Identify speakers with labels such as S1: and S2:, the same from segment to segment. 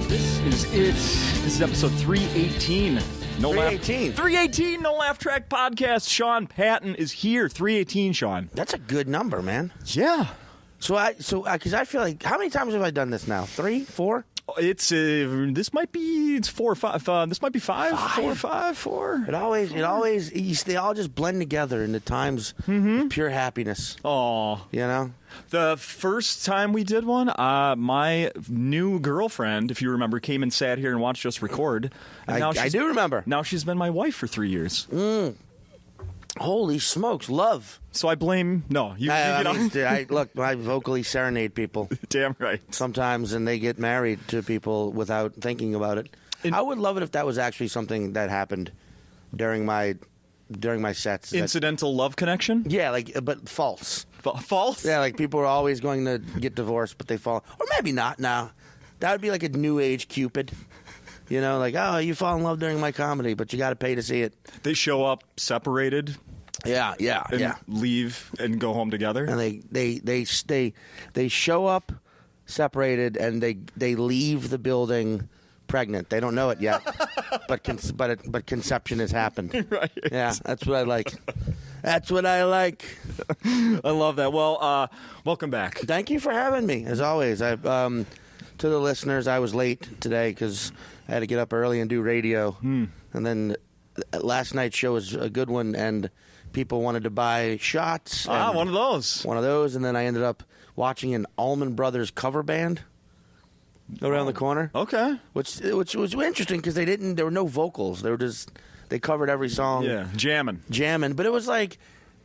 S1: This is it. This is episode 318.
S2: 318.
S1: No Laugh Track Podcast. Sean Patton is here. 318, Sean.
S2: That's a good number, man.
S1: Yeah.
S2: Because I feel like, how many times have I done this now? 3, 4?
S1: It's this might be 4 or 5. This might be 5. 4 or 5. 4.
S2: They all just blend together into times of pure happiness.
S1: Oh,
S2: You know?
S1: the first time we did one, my new girlfriend, if you remember, came and sat here and watched us record. And
S2: I do remember.
S1: Now she's been my wife for 3 years.
S2: Holy smokes, love.
S1: So I blame. No, you get on.
S2: Look, I vocally serenade people
S1: Damn right.
S2: sometimes, and they get married to people without thinking about it. I would love it if that was actually something that happened during my sets.
S1: Incidental love connection?
S2: Yeah, but false.
S1: False?
S2: Yeah, like people are always going to get divorced, but they fall. Or maybe not now. That would be like a new age Cupid. You know, like, oh, you fall in love during my comedy, but you got to pay to see it.
S1: They show up separated.
S2: Yeah.
S1: And leave and go home together.
S2: And they show up separated, and they leave the building pregnant. They don't know it yet, but conception has happened.
S1: Right.
S2: Yeah, that's what I like. That's what I like.
S1: I love that. Well, welcome back.
S2: Thank you for having me, as always. To the listeners, I was late today because I had to get up early and do radio. And then last night's show was a good one, and people wanted to buy shots.
S1: One of those.
S2: One of those, and then I ended up watching an Allman Brothers cover band around the corner.
S1: Okay.
S2: Which was interesting because there were no vocals. They covered every song.
S1: Yeah, jamming.
S2: But it was like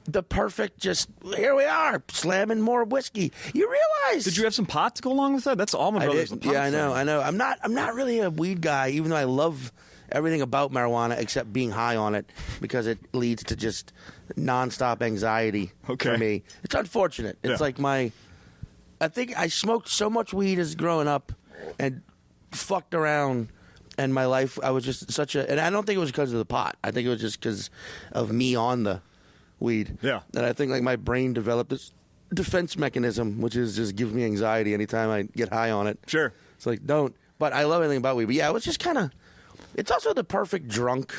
S2: the perfect, here we are, slamming more whiskey. You realize?
S1: Did you have some pot to go along with that? That's Allman Brothers.
S2: Yeah, I know. I'm not really a weed guy, even though I love everything about marijuana except being high on it because it leads to just nonstop anxiety for me. It's unfortunate. It's like I think I smoked so much weed as growing up and fucked around. And my life, I was just and I don't think it was because of the pot. I think it was just because of me on the weed.
S1: Yeah.
S2: And I think my brain developed this defense mechanism, which is just gives me anxiety anytime I get high on it.
S1: Sure.
S2: It's like, don't. But I love everything about weed. But yeah, it was just kind of, it's also the perfect drunk,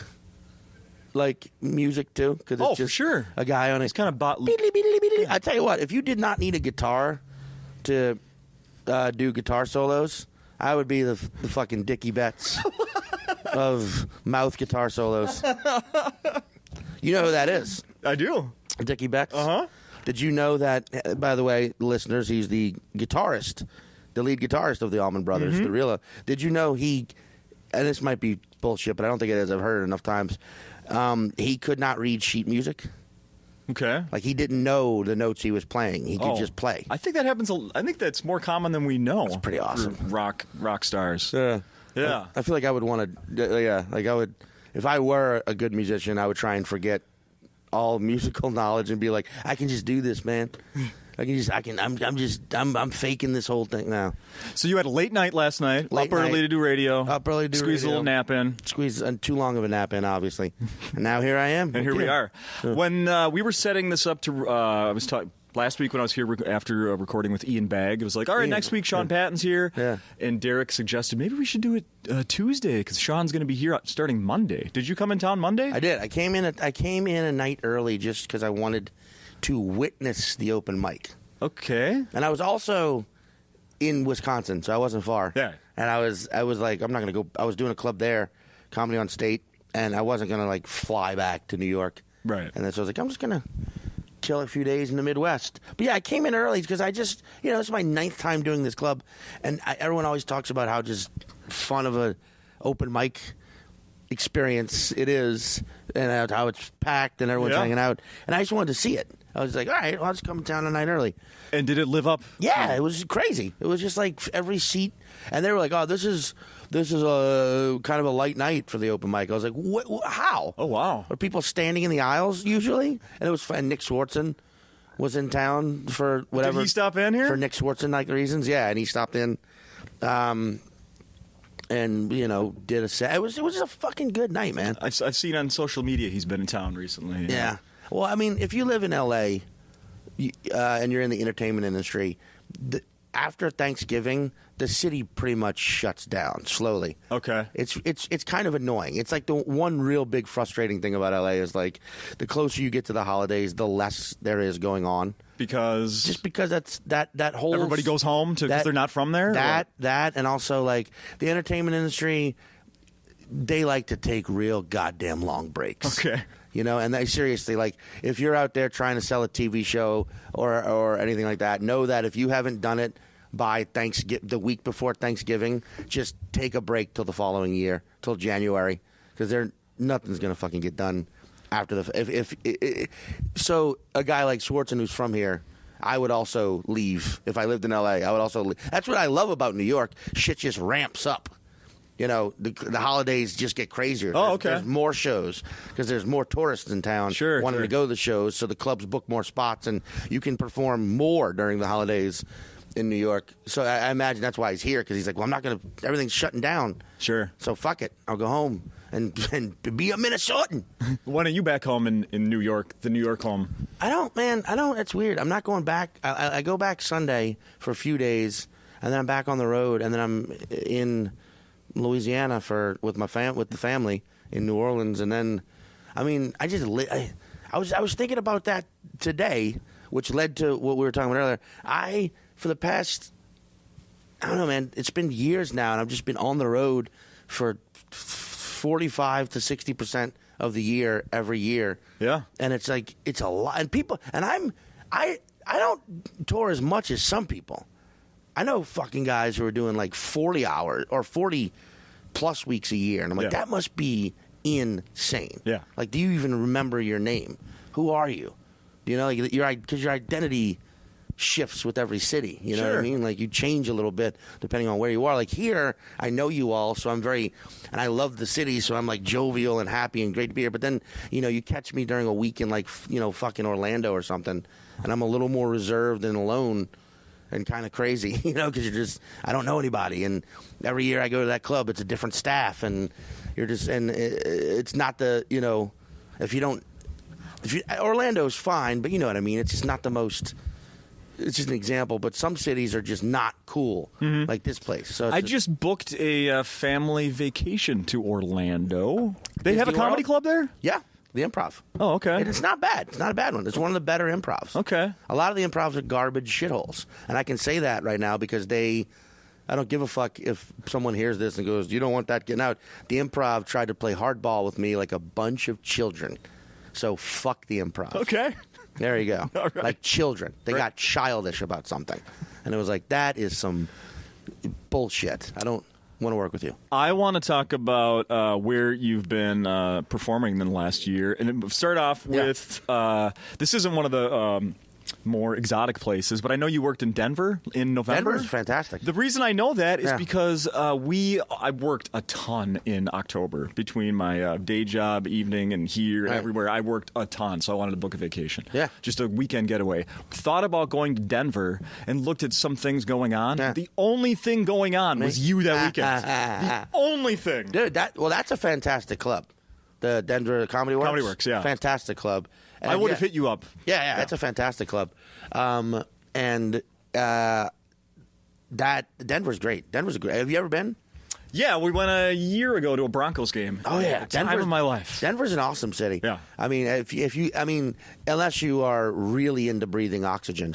S2: music too. Cause it's just
S1: for sure.
S2: A guy on
S1: It's kind of
S2: I tell you what, if you did not need a guitar to do guitar solos, I would be the fucking Dickie Betts of mouth guitar solos. You know who that is?
S1: I do.
S2: Dickie Betts?
S1: Uh-huh.
S2: Did you know that, by the way, listeners, he's the lead guitarist of the Allman Brothers, the real. Did you know and this might be bullshit, but I don't think it is. I've heard it enough times. He could not read sheet music.
S1: Okay.
S2: Like, he didn't know the notes he was playing. He could just play.
S1: I think that happens. I think that's more common than we know.
S2: That's pretty awesome.
S1: Rock stars.
S2: Yeah.
S1: Yeah.
S2: I feel like I would want to, I would, if I were a good musician, I would try and forget all musical knowledge and be like, I can just do this, man. I'm faking this whole thing now.
S1: So you had a late night last night. Up early to do radio. Squeeze a little nap in.
S2: Squeeze too long of a nap in, obviously. And now here I am.
S1: And here we are. When we were setting this up to, I was talking last week when I was here after recording with Ian Bagg. It was like, all right, next week Sean Patton's here.
S2: Yeah.
S1: And Derek suggested maybe we should do it Tuesday because Sean's going to be here starting Monday. Did you come in town Monday?
S2: I did. I came in a night early just because I wanted to witness the open mic.
S1: Okay.
S2: And I was also in Wisconsin, so I wasn't far.
S1: Yeah.
S2: And I was like, I'm not going to go. I was doing a club there, Comedy on State, and I wasn't going to fly back to New York.
S1: Right.
S2: And then so I was like, I'm just going to chill a few days in the Midwest. But yeah, I came in early because I just, this is my 9th time doing this club. And everyone always talks about how just fun of a open mic experience it is and how it's packed and everyone's hanging out. And I just wanted to see it. I was like, all right, I'll just come down a night early.
S1: And did it live up?
S2: Yeah, it was crazy. It was just like every seat. And they were like, oh, this is a kind of a light night for the open mic. I was like, how?
S1: Oh, wow.
S2: Are people standing in the aisles usually? And it was fun. Nick Swartzen was in town for whatever.
S1: Did he stop in here?
S2: For Nick Swartzen reasons, yeah. And he stopped in. And, did a set. It was just a fucking good night, man.
S1: I've seen on social media he's been in town recently.
S2: Yeah. Well, I mean, if you live in L.A., and you're in the entertainment industry, after Thanksgiving, the city pretty much shuts down slowly.
S1: Okay.
S2: It's kind of annoying. It's like the one real big frustrating thing about LA is like the closer you get to the holidays, the less there is going on.
S1: Because
S2: that's that whole
S1: everybody goes home because they're not from there.
S2: That and also like the entertainment industry, they like to take real goddamn long breaks.
S1: Okay.
S2: You know, and they seriously, like, if you're out there trying to sell a TV show or anything like that, know that if you haven't done it by the week before Thanksgiving, just take a break till the following year, till January, because nothing's gonna fucking get done after so a guy like Swartzen who's from here, I would also leave if I lived in LA. I would also leave. That's what I love about New York. Shit just ramps up. You know, the holidays just get crazier.
S1: Oh, okay.
S2: There's more shows because there's more tourists in town wanting to go to the shows, so the clubs book more spots, and you can perform more during the holidays in New York. So I imagine that's why he's here, because he's like, well, I'm not going to – everything's shutting down.
S1: Sure. So
S2: fuck it. I'll go home and be a Minnesotan.
S1: When are you back home in New York, the New York home?
S2: I don't. It's weird. I'm not going back. I go back Sunday for a few days, and then I'm back on the road, and then I'm in – Louisiana with the family in New Orleans, and then, I mean, I was thinking about that today, which led to what we were talking about earlier. For the past, I don't know, man, it's been years now, and I've just been on the road for 45 to 60% of the year every year.
S1: Yeah,
S2: and it's like it's a lot, and people, and I don't tour as much as some people. I know fucking guys who are doing like 40 hours or 40 plus weeks a year. And I'm like, that must be insane.
S1: Yeah.
S2: Like, do you even remember your name? Who are you? You know, because your identity shifts with every city. You know what I mean? Like, you change a little bit depending on where you are. Like, here, I know you all, so I'm and I love the city, so I'm like jovial and happy and great to be here. But then, you know, you catch me during a week in like, you know, fucking Orlando or something, and I'm a little more reserved and alone. And kind of crazy, you know, because I don't know anybody. And every year I go to that club, it's a different staff. And it's not you know, Orlando's fine, but you know what I mean? It's just not the most, it's just an example. But some cities are just not cool, like this place. So
S1: I just booked a family vacation to Orlando. They have a comedy club there?
S2: Yeah. The Improv.
S1: Oh, okay.
S2: And it's not bad. It's not a bad one. It's one of the better improvs.
S1: Okay.
S2: A lot of the improvs are garbage shitholes. And I can say that right now because I don't give a fuck if someone hears this and goes, you don't want that getting out. The Improv tried to play hardball with me like a bunch of children. So fuck the Improv.
S1: Okay.
S2: There you go.
S1: All right.
S2: Like children. They got childish about something. And it was like, that is some bullshit. I don't want to work with you.
S1: I want to talk about where you've been performing in the last year, and start off with this isn't one of the more exotic places, but I know you worked in Denver in November.
S2: Denver's fantastic.
S1: The reason I know that is because I worked a ton in October between my day job, evening, and here and everywhere. I worked a ton, so I wanted to book a vacation.
S2: Yeah.
S1: Just a weekend getaway. Thought about going to Denver and looked at some things going on. Yeah. The only thing going on was you that weekend. The only thing.
S2: Dude, that's a fantastic club. The Denver Comedy Works.
S1: Comedy Works, yeah.
S2: Fantastic club. And
S1: I would have hit you up.
S2: Yeah, it's a fantastic club. And Denver's great. Denver's great. Have you ever been?
S1: Yeah, we went a year ago to a Broncos game.
S2: Oh yeah,
S1: time of my life.
S2: Denver's an awesome city.
S1: Yeah,
S2: I mean, unless you are really into breathing oxygen,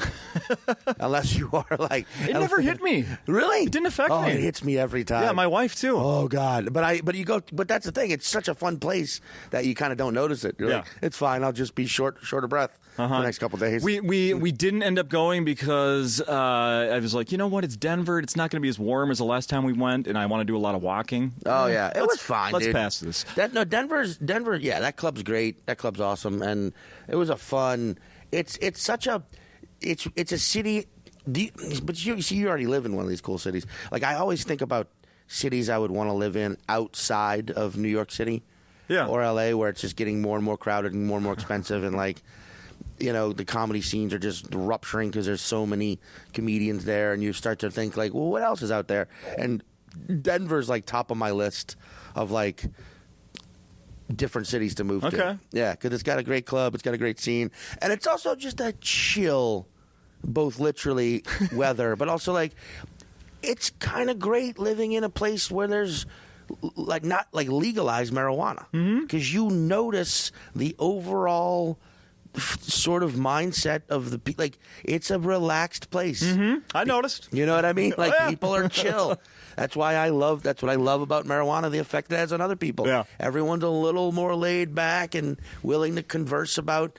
S2: unless you are like,
S1: it never hit me.
S2: Really,
S1: it didn't affect me.
S2: Oh, it hits me every time.
S1: Yeah, my wife too.
S2: Oh God, but you go. But that's the thing. It's such a fun place that you kind of don't notice it. You're like, it's fine. I'll just be short of breath for the next couple of days.
S1: We didn't end up going because I was like, you know what? It's Denver. It's not going to be as warm as the last time we went, and I want to do a lot of walking.
S2: Oh yeah, it was fine.
S1: Let's
S2: dude.
S1: pass this.
S2: Denver. Yeah, that club's great. That club's awesome, and it was a fun. It's a city. But you already live in one of these cool cities. Like I always think about cities I would want to live in outside of New York City, or LA, where it's just getting more and more crowded and more expensive, and like, you know, the comedy scenes are just rupturing because there's so many comedians there, and you start to think like, well, what else is out there? And Denver's like top of my list of like different cities to move
S1: Okay.
S2: to. Yeah, because it's got a great club, it's got a great scene, and it's also just a chill, both literally weather, but also like it's kind of great living in a place where there's like not like legalized marijuana because you notice the overall sort of mindset of the like it's a relaxed place.
S1: I noticed.
S2: You know what I mean? Like
S1: yeah.
S2: people are chill. That's what I love about marijuana, the effect it has on other people.
S1: Yeah.
S2: Everyone's a little more laid back and willing to converse about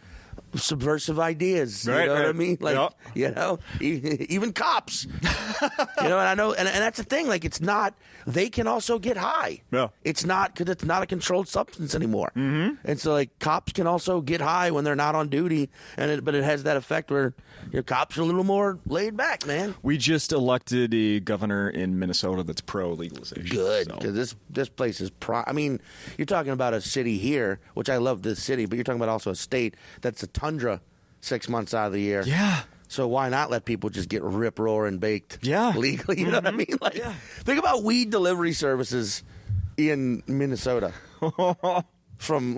S2: subversive ideas.
S1: Right,
S2: you know
S1: right.
S2: what I mean? Like,
S1: Yep.
S2: you know, even cops. You know, and I know, and that's the thing. Like, it's not. They can also get high.
S1: Yeah.
S2: It's not because it's not a controlled substance anymore. And so, like, cops can also get high when they're not on duty, but it has that effect where your cops are a little more laid back, man.
S1: We just elected a governor in Minnesota that's pro legalization.
S2: Good,
S1: so.
S2: because this place is I mean, you're talking about a city here, which I love this city, but you're talking about also a state that's a tundra 6 months out of the year.
S1: Yeah.
S2: So why not let people just get rip roaring baked
S1: Yeah.
S2: legally? You know what I mean? Like, think about weed delivery services in Minnesota from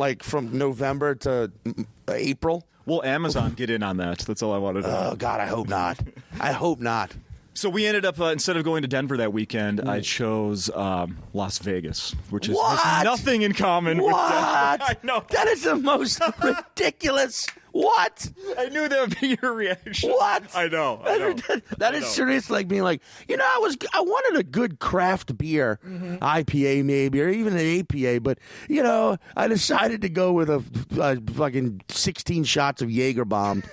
S2: November to April.
S1: Will Amazon get in on that? That's all I wanted to know.
S2: Oh God, I hope not. I hope not.
S1: So we ended up, instead of going to Denver that weekend, I chose Las Vegas, which has nothing in common with Denver. I know.
S2: That is the most ridiculous. What?
S1: I knew that would be your reaction.
S2: What?
S1: I know.
S2: That is serious. Like being like, I wanted a good craft beer, IPA maybe, or even an APA, but I decided to go with a fucking 16 shots of Jaeger bomb,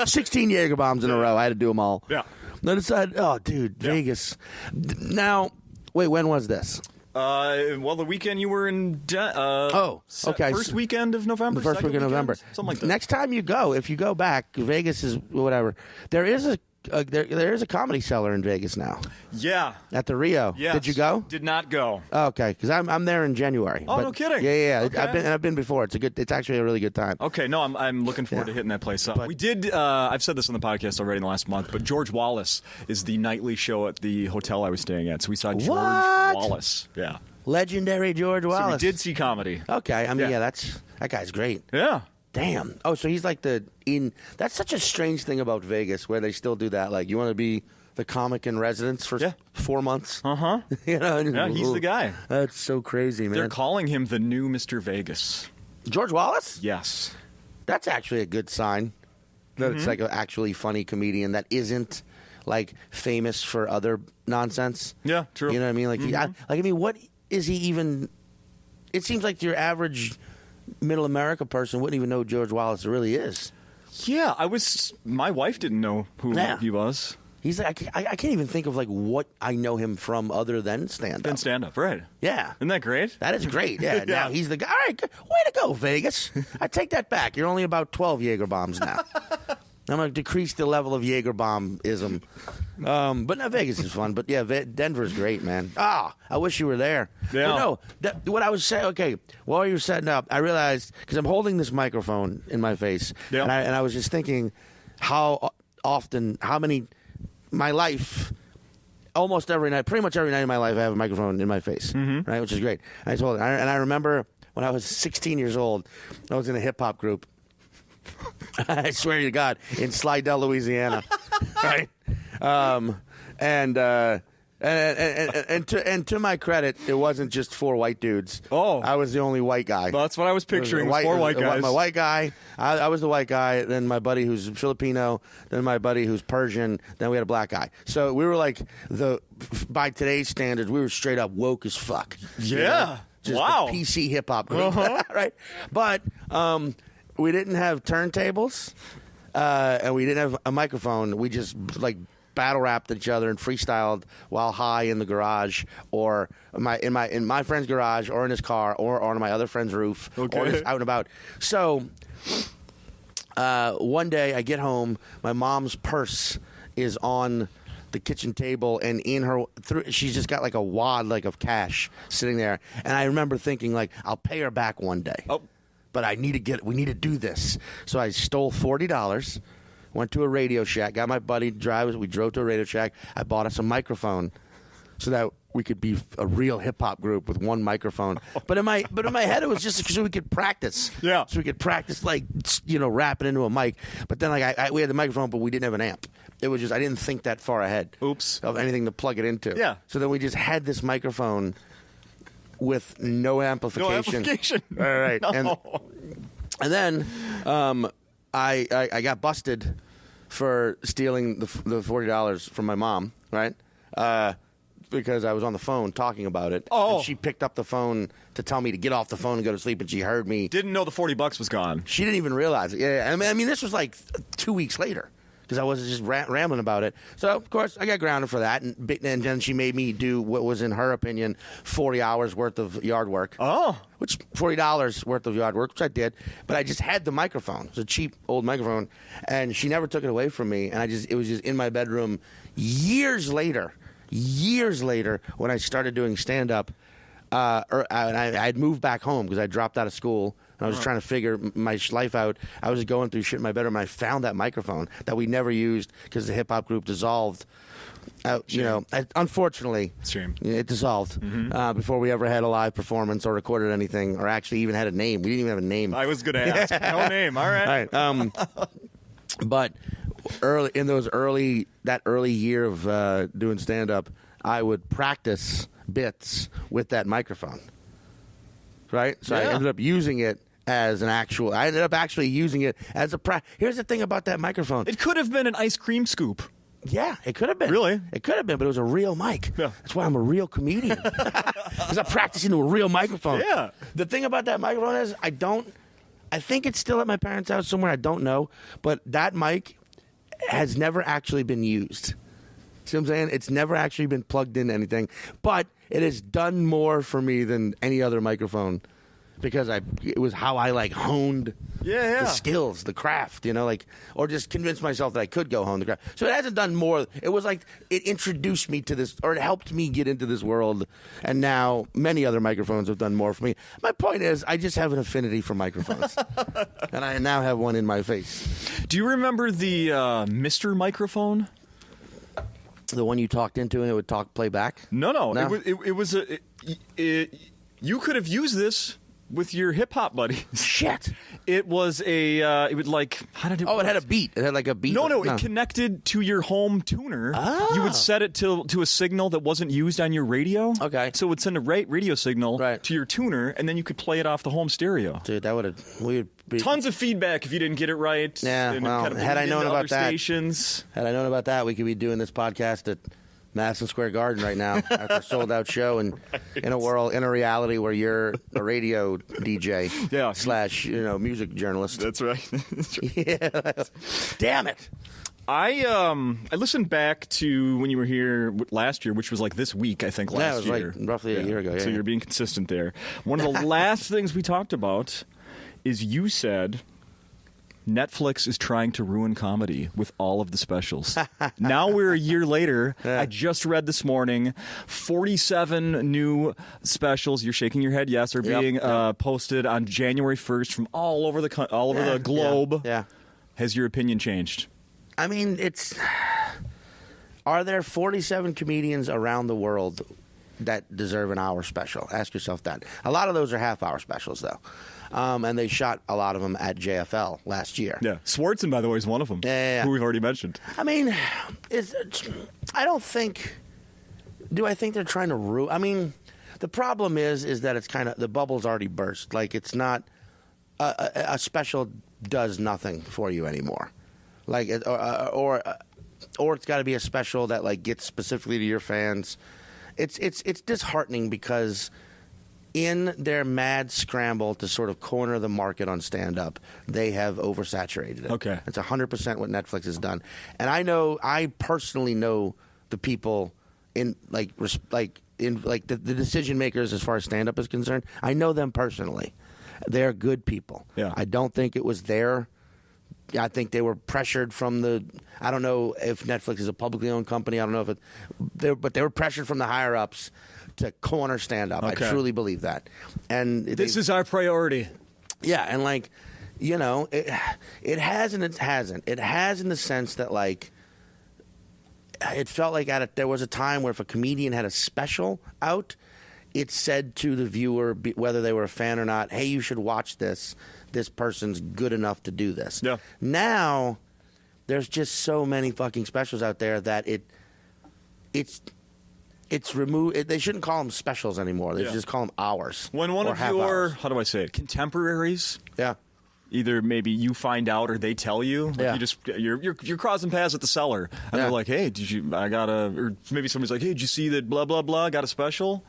S2: 16 Jaeger bombs in a row. I had to do them all.
S1: Yeah.
S2: Then I decided, oh, dude, Vegas. Now, wait, when was this?
S1: Well, the weekend you were in.
S2: Okay.
S1: First weekend of November.
S2: The first week of November.
S1: Something like that.
S2: Next time you go, if you go back, Vegas is whatever. There is there is a Comedy Cellar in Vegas now.
S1: Yeah.
S2: At the Rio.
S1: Yes.
S2: Did you go?
S1: Did not go.
S2: Okay, because I'm there in January.
S1: Oh, no kidding.
S2: Yeah.
S1: Okay.
S2: I've been before. It's actually a really good time.
S1: Okay, no, I'm looking forward to hitting that place up. We did. I've said this on the podcast already in the last month, but George Wallace is the nightly show at the hotel I was staying at. So we saw George Wallace. Yeah.
S2: Legendary George Wallace.
S1: So we did see comedy.
S2: Okay, I mean, that guy's great.
S1: Yeah.
S2: Damn. Oh, so he's like that's such a strange thing about Vegas where they still do that. Like, you want to be the comic in residence for 4 months?
S1: Uh-huh. Yeah, he's the guy.
S2: That's so crazy, man.
S1: They're calling him the new Mr. Vegas.
S2: George Wallace?
S1: Yes.
S2: That's actually a good sign. That it's like an actually funny comedian that isn't like famous for other nonsense.
S1: Yeah, true.
S2: You know what I mean? Like, what is he even? It seems like your average middle America person wouldn't even know who George Wallace really is.
S1: Yeah, my wife didn't know who he was.
S2: He's like, I can't even think of like what I know him from other than stand-up.
S1: Right.
S2: Yeah.
S1: Isn't that great?
S2: That is great. Yeah. Now he's the guy. All right, way to go, Vegas. I take that back. You're only about 12 Jaeger bombs now. I'm going to decrease the level of Jaeger bomb-ism. But no, Vegas is fun. But yeah, Denver's great, man. I wish you were there.
S1: Yeah.
S2: But no, what I was saying, okay, while you were setting up, I realized, because I'm holding this microphone in my face, and I was just thinking my life, almost every night, pretty much every night of my life, I have a microphone in my face, right, which is great. I told her, and I remember when I was 16 years old, I was in a hip-hop group. I swear to God, in Slidell, Louisiana, right? And to my credit, it wasn't just 4 white dudes.
S1: Oh,
S2: I was the only white guy.
S1: That's what I was picturing. 4 white guys.
S2: My white guy. I was the white guy. Then my buddy who's Filipino. Then my buddy who's Persian. Then we had a black guy. So we were like by today's standards, we were straight up woke as fuck.
S1: Yeah.
S2: Just
S1: wow.
S2: the PC hip hop group, right? But we didn't have turntables, and we didn't have a microphone. We just like battle rapped each other and freestyled while high in the garage, or in my friend's garage, or in his car, or on my other friend's roof, or just out and about. So one day I get home, my mom's purse is on the kitchen table, and she's just got like a wad of cash sitting there, and I remember thinking like, I'll pay her back one day. Oh. But we need to do this. So I stole $40, went to a Radio Shack, got my buddy to drive us. We drove to a Radio Shack. I bought us a microphone so that we could be a real hip hop group with one microphone. But in my head, it was just so we could practice.
S1: Yeah.
S2: So we could practice, like, rapping into a mic. But then, like, we had the microphone, but we didn't have an amp. It was just, I didn't think that far ahead.
S1: Oops.
S2: Of anything to plug it into.
S1: Yeah.
S2: So then we just had this microphone with no amplification.
S1: No amplification.
S2: All right.
S1: No.
S2: And then I got busted for stealing the $40 from my mom, right? Because I was on the phone talking about it.
S1: Oh.
S2: And she picked up the phone to tell me to get off the phone and go to sleep, and she heard me.
S1: Didn't know the $40 was gone.
S2: She didn't even realize it. Yeah, I mean, this was like 2 weeks later because I was just rambling about it. So, of course, I got grounded for that, and then she made me do what was, in her opinion, 40 hours worth of yard work.
S1: Oh.
S2: Which, $40 worth of yard work, which I did, but I just had the microphone. It's a cheap old microphone, and she never took it away from me, and it was just in my bedroom years later, when I started doing stand-up. I'd moved back home because I dropped out of school, and I was trying to figure my life out. I was going through shit in my bedroom, and I found that microphone that we never used because the hip-hop group dissolved. Unfortunately, it dissolved before we ever had a live performance or recorded anything or actually even had a name. We didn't even have a name.
S1: I was going to ask. No name. All right.
S2: But that early year of doing stand-up, I would practice bits with that microphone. Right? So I ended up using it as an actual. I ended up actually using it as a Here's the thing about that microphone.
S1: It could have been an ice cream scoop.
S2: Yeah, it could have been.
S1: Really?
S2: It could have been, but it was a real mic.
S1: Yeah.
S2: That's why I'm a real comedian. Because I'm practicing to a real microphone.
S1: Yeah.
S2: The thing about that microphone is I think it's still at my parents' house somewhere. I don't know. But that mic has never actually been used. See what I'm saying? It's never actually been plugged into anything. But it has done more for me than any other microphone. Because it was how I honed the skills, the craft, or just convinced myself that I could go hone the craft. So it hasn't done more. It was like it introduced me to this, or it helped me get into this world. And now many other microphones have done more for me. My point is, I just have an affinity for microphones, and I now have one in my face.
S1: Do you remember the Mr. microphone?
S2: The one you talked into and it would play back?
S1: No. It was you could have used this with your hip hop buddies.
S2: Shit.
S1: It was it would how did it?
S2: Oh, it had a beat. It had like a beat.
S1: No. It connected to your home tuner.
S2: Ah.
S1: You would set it to a signal that wasn't used on your radio.
S2: Okay.
S1: So it would send a radio signal to your tuner, and then you could play it off the home stereo.
S2: Dude, that would have
S1: tons of feedback if you didn't get it right.
S2: Yeah. Well, had I known about that, we could be doing this podcast at Madison Square Garden right now after a sold-out show, and in a reality where you're a radio DJ / music journalist.
S1: That's right.
S2: Yeah. Damn it.
S1: I listened back to when you were here last year, which was like this week, I think, last year.
S2: Yeah, it was roughly a year ago. Yeah,
S1: so you're being consistent there. One of the last things we talked about is you said Netflix is trying to ruin comedy with all of the specials. Now we're a year later. Yeah. I just read this morning 47 new specials. You're shaking your head. Yes, are being posted on January 1st from all over the globe.
S2: Yeah.
S1: Has your opinion changed?
S2: I mean, are there 47 comedians around the world that deserve an hour special? Ask yourself that. A lot of those are half-hour specials, though. And they shot a lot of them at JFL last year.
S1: Yeah. Swartzen, by the way, is one of them, who we've already mentioned.
S2: I mean, I don't think... Do I think they're trying to ruin... I mean, the problem is that it's kind of... The bubble's already burst. Like, it's not... A special does nothing for you anymore. Like, or it's got to be a special that, gets specifically to your fans. It's disheartening because... in their mad scramble to sort of corner the market on stand-up, they have oversaturated it.
S1: Okay.
S2: It's 100% what Netflix has done. And I personally know the people in, the decision makers as far as stand-up is concerned. I know them personally. They're good people.
S1: Yeah.
S2: I don't think it was I think they were pressured from I don't know if Netflix is a publicly owned company. I don't know but they were pressured from the higher-ups to corner stand-up.
S1: Okay.
S2: I truly believe that. And
S1: this is our priority.
S2: Yeah, and it has and it hasn't. It has in the sense that it felt like there was a time where if a comedian had a special out, it said to the viewer, whether they were a fan or not, hey, you should watch this. This person's good enough to do this.
S1: Yeah.
S2: Now, there's just so many fucking specials out there that it's removed. They shouldn't call them specials anymore. They should just call them hours.
S1: When one of your,
S2: hours.
S1: how do I say it, contemporaries?
S2: Yeah.
S1: Either maybe you find out or they tell you. Like you're crossing paths at the cellar, and they're like, "Hey, or maybe somebody's like, "Hey, did you see that? Blah blah blah. Got a special."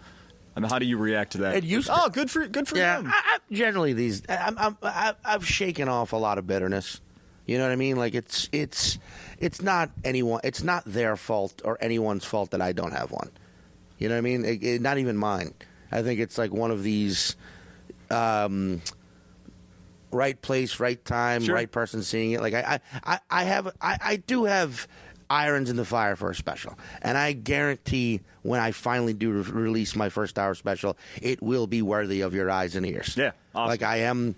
S1: I mean, how do you react to that?
S2: It used to.
S1: Oh, good for them.
S2: Generally, I've shaken off a lot of bitterness. You know what I mean? Like it's not anyone. It's not their fault or anyone's fault that I don't have one. You know what I mean? Not even mine. I think it's like one of these. Right place, right time, right person seeing it. Like I do have irons in the fire for a special, and I guarantee when I finally do release my first hour special, it will be worthy of your eyes and ears.
S1: Yeah, awesome.
S2: Like I am,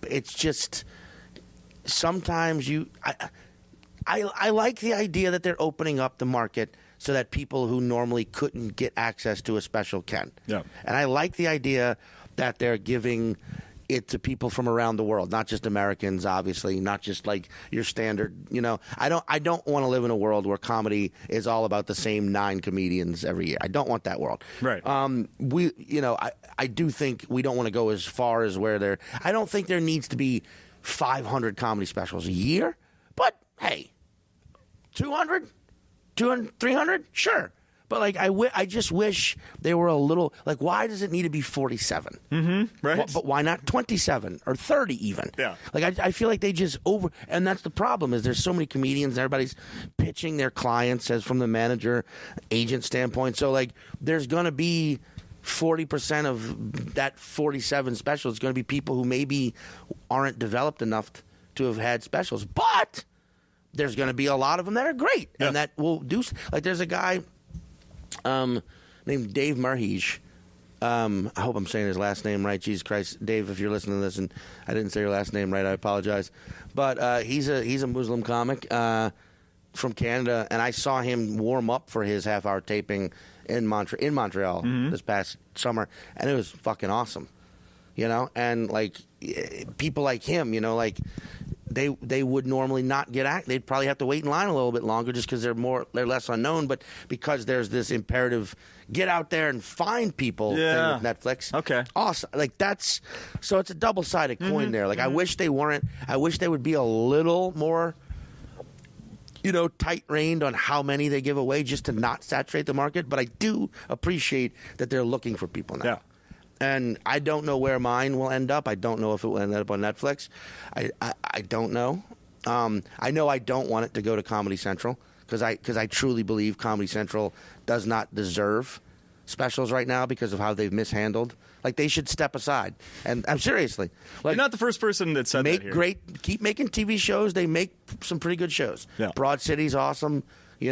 S2: it's just sometimes I like the idea that they're opening up the market so that people who normally couldn't get access to a special can. Yeah, and I like the idea that they're giving it to people from around the world, not just Americans, obviously, not just like your standard. I don't want to live in a world where comedy is all about the same 9 comedians every year. I don't want that world.
S1: Right.
S2: I do think we don't want to go as far as where I don't think there needs to be 500 comedy specials a year, but hey, 200, 300, sure. But like I just wish they were a little like. Why does it need to be 47?
S1: Mm-hmm, right.
S2: But why not 27 or 30 even?
S1: Yeah.
S2: Like I feel like they just and that's the problem is there's so many comedians and everybody's pitching their clients as from the manager agent standpoint. So like there's gonna be 40% of that 47 specials is gonna be people who maybe aren't developed enough to have had specials, but there's gonna be a lot of them that are great and that will do like. There's a guy. Named Dave Merhige. I hope I'm saying his last name right. Jesus Christ, Dave, if you're listening to this and I didn't say your last name right, I apologize. But he's a Muslim comic from Canada, and I saw him warm up for his half-hour taping in Montreal this past summer, and it was fucking awesome. And like people like him, like. They would normally not get they'd probably have to wait in line a little bit longer just because they're less unknown, but because there's this imperative get out there and find people thing with Netflix.
S1: Okay.
S2: Awesome. Like so it's a double-sided coin there. Like I wish they would be a little more tight-reined on how many they give away just to not saturate the market, but I do appreciate that they're looking for people now.
S1: Yeah.
S2: And I don't know where mine will end up. I don't know if it will end up on Netflix. I don't know. I know I don't want it to go to Comedy Central because I truly believe Comedy Central does not deserve specials right now because of how they've mishandled. Like they should step aside. And I'm seriously. Like,
S1: you're not the first person that said that here.
S2: Keep making TV shows. They make some pretty good shows.
S1: Yeah.
S2: Broad City's awesome. I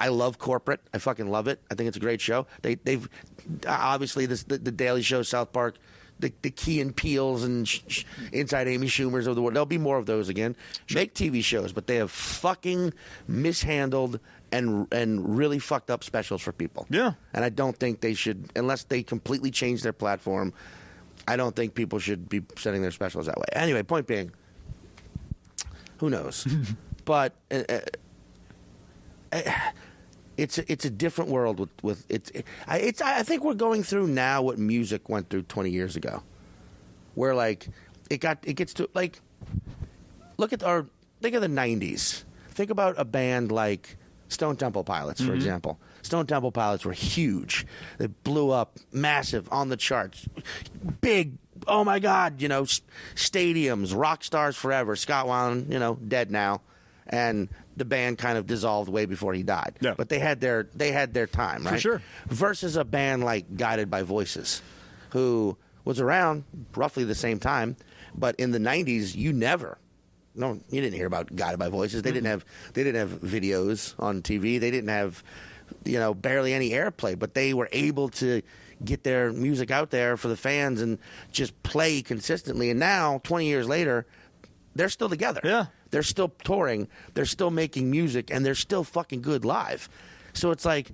S2: love Corporate. I fucking love it. I think it's a great show. They've obviously the Daily Show, South Park, the Key and Peels and Inside Amy Schumer's of the world. There'll be more of those again. Make TV shows, but they have fucking mishandled and really fucked up specials for people.
S1: Yeah.
S2: And I don't think they should, unless they completely change their platform. I don't think people should be sending their specials that way. Anyway, point being, who knows? But. It's a different world with it's. I think we're going through now what music went through 20 years ago, where like it gets to like think of the 90s. Think about a band like Stone Temple Pilots, for example. Stone Temple Pilots were huge. They blew up, massive, on the charts, big. Oh my God, stadiums, rock stars forever. Scott Weiland, dead now, and the band kind of dissolved way before he died.
S1: Yeah.
S2: But they had their time, right?
S1: For sure.
S2: Versus a band like Guided by Voices, who was around roughly the same time, but in the 90s, you didn't hear about Guided by Voices. They didn't have videos on TV. They didn't have barely any airplay, but they were able to get their music out there for the fans and just play consistently. And now, 20 years later, they're still together.
S1: Yeah.
S2: They're still touring. They're still making music, and they're still fucking good live. So it's like,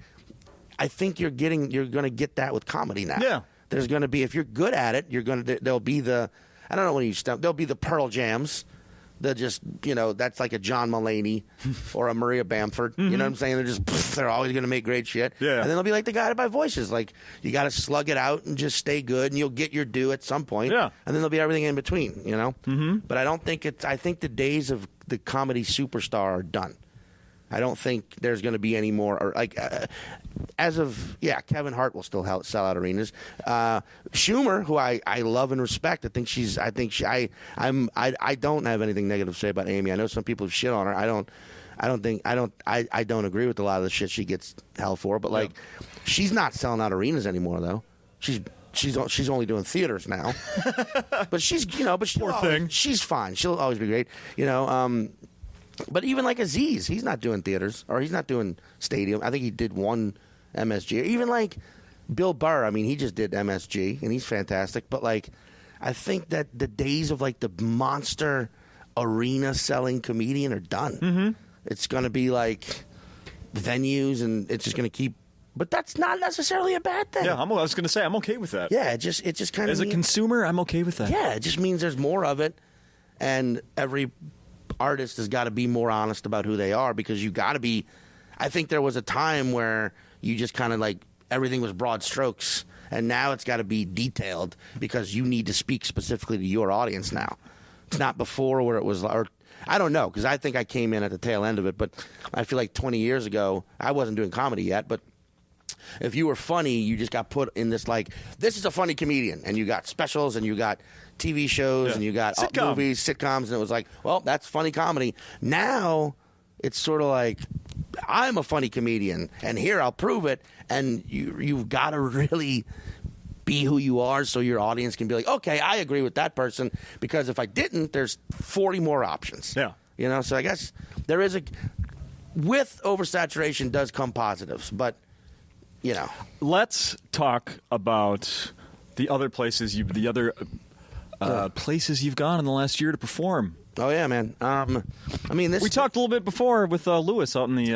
S2: I think you're going to get that with comedy now.
S1: Yeah.
S2: There's going to be, if you're good at it, there'll be the, I don't know when there'll be the Pearl Jams. That's like a John Mulaney or a Maria Bamford. You know what I'm saying? They're always going to make great shit.
S1: Yeah.
S2: And then they'll be like the Guided by Voices. Like, you got to slug it out and just stay good, and you'll get your due at some point.
S1: Yeah.
S2: And then there'll be everything in between, Mm-hmm. But I think the days of the comedy superstar are done. I don't think there's going to be any more. Or Kevin Hart will still sell out arenas. Schumer, who I love and respect, I don't have anything negative to say about Amy. I know some people have shit on her. I don't agree with a lot of the shit she gets hell for. But she's not selling out arenas anymore, though. She's only doing theaters now. But she's she's fine. She'll always be great. But even like Aziz, he's not doing theaters, or he's not doing stadium. I think he did one MSG. Even like Bill Burr, I mean, he just did MSG, and he's fantastic. But I think that the days of the monster arena selling comedian are done. Mm-hmm. It's going to be like venues, and it's just going to keep. But that's not necessarily a bad thing.
S1: Yeah, I was going to say I'm okay with that.
S2: Yeah, it just kind of
S1: as a consumer, I'm okay with that.
S2: Yeah, it just means there's more of it, and every artist has got to be more honest about who they are, because you got to be. I think there was a time where you just kind of everything was broad strokes, and now it's got to be detailed because you need to speak specifically to your audience now. It's not before where it was, or I don't know, because I think I came in at the tail end of it, but I feel like 20 years ago I wasn't doing comedy yet, but if you were funny, you just got put in this this is a funny comedian, and you got specials, and you got TV shows, and you got movies, sitcoms, and it was well, that's funny comedy. Now it's sort of I'm a funny comedian, and here I'll prove it, and you've got to really be who you are, so your audience can be like, okay, I agree with that person, because if I didn't, there's 40 more options.
S1: Yeah.
S2: So I guess there is with oversaturation does come positives, but
S1: let's talk about the other places places you've gone in the last year to perform.
S2: Oh yeah, man. We
S1: talked a little bit before with Lewis out in the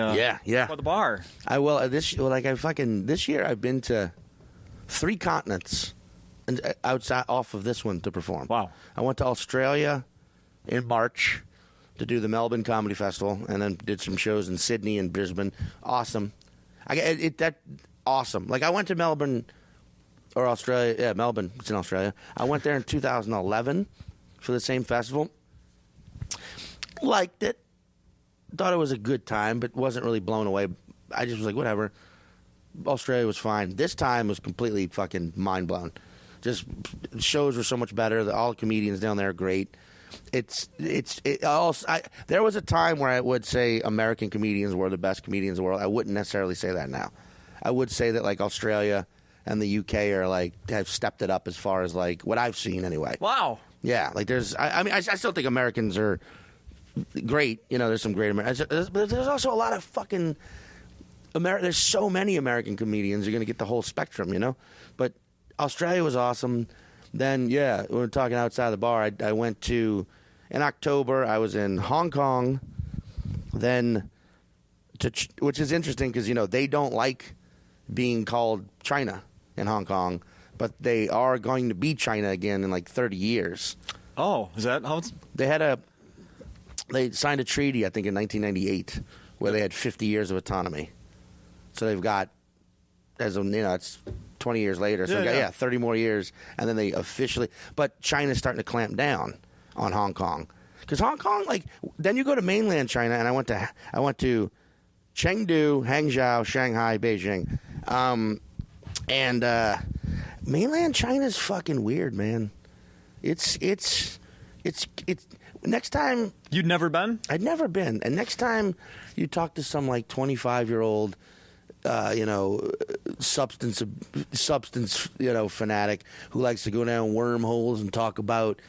S1: by the bar.
S2: This year I've been to 3 continents and outside off of this one to perform. Wow. I went to Australia in March to do the Melbourne Comedy Festival, and then did some shows in Sydney and Brisbane. Awesome. Awesome. I went to Melbourne or Australia. Yeah, Melbourne. It's in Australia. I went there in 2011 for the same festival. Liked it. Thought it was a good time, but wasn't really blown away. I just was like, whatever. Australia was fine. This time was completely fucking mind blown. Just shows were so much better. All the comedians down there are great. There was a time where I would say American comedians were the best comedians in the world. I wouldn't necessarily say that now. I would say that Australia and the UK are have stepped it up as far as what I've seen anyway.
S1: Wow.
S2: Yeah, there's. I still think Americans are great. There's some great Americans, but there's also a lot of fucking. There's so many American comedians. You're gonna get the whole spectrum, But Australia was awesome. Then we were talking outside the bar. I went to in October. I was in Hong Kong. Then which is interesting because they don't like being called China in Hong Kong, but they are going to be China again in 30 years.
S1: Oh, is that how it's?
S2: They signed a treaty, I think, in 1998, where they had 50 years of autonomy. So they've got, it's 20 years later. So 30 more years, and then they officially. But China's starting to clamp down on Hong Kong, because Hong Kong, then you go to mainland China, and I went to Chengdu, Hangzhou, Shanghai, Beijing. And mainland China's fucking weird, man. It's next time.
S1: You'd never been?
S2: I'd never been. And next time you talk to some 25-year-old substance fanatic who likes to go down wormholes and talk about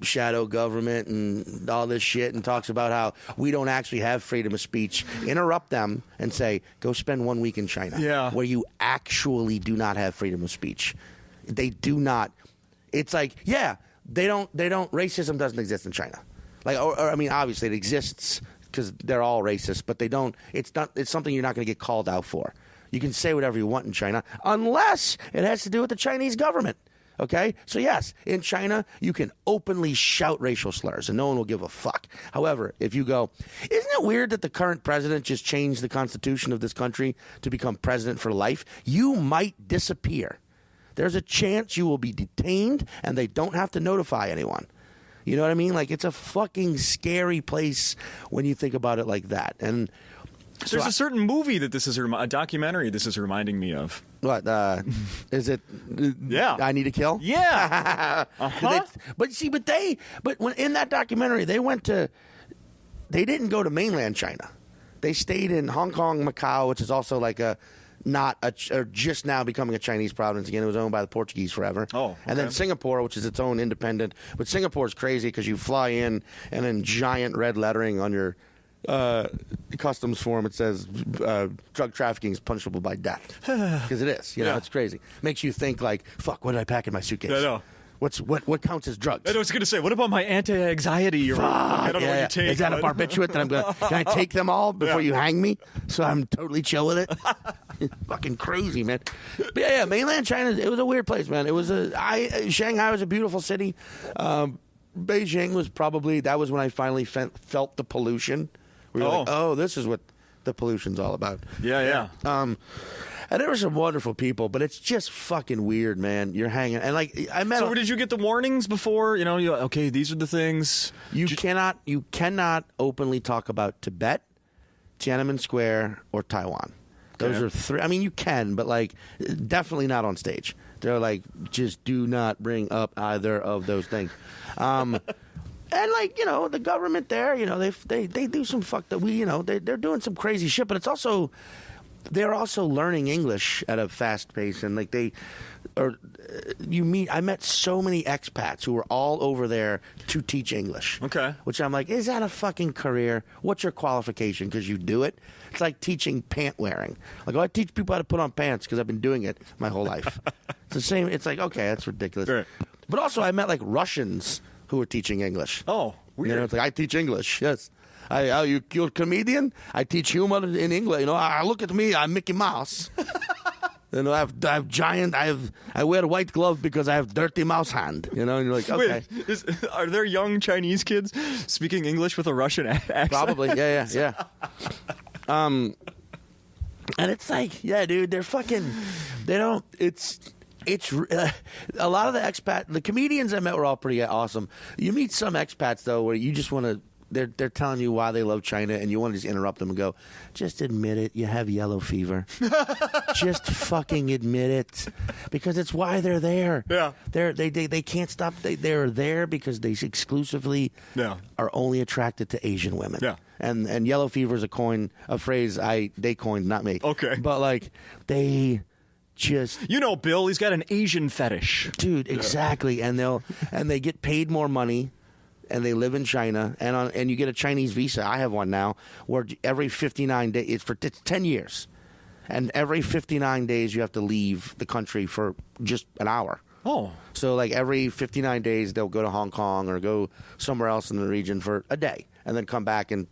S2: shadow government and all this shit, and talks about how we don't actually have freedom of speech. Interrupt them and say, go spend 1 week in China, where you actually do not have freedom of speech. They do not. It's they don't. Racism doesn't exist in China. Like, or I mean, obviously it exists because they're all racist, but they don't. It's something you're not going to get called out for. You can say whatever you want in China, unless it has to do with the Chinese government. Okay? So, yes, in China, you can openly shout racial slurs, and no one will give a fuck. However, if you go, isn't it weird that the current president just changed the constitution of this country to become president for life? You might disappear. There's a chance you will be detained, and they don't have to notify anyone. You know what I mean? Like, it's a fucking scary place when you think about it like that. And
S1: there's a certain movie that this is a documentary this is reminding me of.
S2: What is it?
S1: Yeah,
S2: I Need to Kill.
S1: Yeah,
S2: but when in that documentary they didn't go to mainland China. They stayed in Hong Kong, Macau, which is also like or just now becoming a Chinese province again. It was owned by the Portuguese forever.
S1: Oh, okay.
S2: And then Singapore, which is its own independent. But Singapore is crazy because you fly in and in giant red lettering on your customs form it says drug trafficking is punishable by death, because it is. You know, it's crazy. Makes you think like, fuck, what did I pack in my suitcase?
S1: I know.
S2: What counts as drugs?
S1: I was going to say, what about my anti-anxiety? I don't know what you take.
S2: Is that a barbiturate that I'm going to... Can I take them all before you hang me? So I'm totally chill with it? It's fucking crazy, man. But yeah, mainland China, it was a weird place, man. It was Shanghai was a beautiful city. Beijing was that was when I finally felt the pollution. We were like, oh, this is what the pollution's all about.
S1: Yeah.
S2: And there were some wonderful people, but it's just fucking weird, man. You're hanging, and like I met.
S1: So did you get the warnings before? You know, okay, these are the things.
S2: You cannot openly talk about Tibet, Tiananmen Square, or Taiwan. Those are three. I mean, you can, but like definitely not on stage. They're like, just do not bring up either of those things. And like, you know, the government there, you know, they do some fucked up. They're doing some crazy shit, but they're also learning English at a fast pace, and like I met so many expats who were all over there to teach English.
S1: Okay.
S2: Which I'm like, is that a fucking career? What's your qualification? Because you do it. It's like teaching pant wearing. Like, I teach people how to put on pants because I've been doing it my whole life. It's the same. It's like, okay, that's ridiculous.
S1: Right.
S2: But also, I met like Russians who were teaching English.
S1: Oh, weird.
S2: You know, it's like, I teach English. Yes. You're a comedian? I teach humor in English. You know, look at me. I'm Mickey Mouse. You know, I wear white gloves because I have dirty mouse hand. You know, and you're like, okay.
S1: Wait, are there young Chinese kids speaking English with a Russian accent?
S2: Probably, yeah. And it's like, yeah, dude, they're fucking. They don't. It's a lot of the comedians I met were all pretty awesome. You meet some expats though, where you just want to. They're telling you why they love China, and you want to just interrupt them and go, just admit it, you have yellow fever. Just fucking admit it, because it's why they're there.
S1: Yeah,
S2: they can't stop. They're there because they exclusively are only attracted to Asian women.
S1: Yeah,
S2: and yellow fever is a phrase they coined, not me.
S1: Okay,
S2: but like they. Just
S1: Bill, he's got an Asian fetish,
S2: dude. Exactly, and they get paid more money, and they live in China, and you get a Chinese visa. I have one now, where every 59 days, it's 10 years, and every 59 days you have to leave the country for just an hour.
S1: Oh,
S2: so like every 59 days they'll go to Hong Kong or go somewhere else in the region for a day, and then come back, and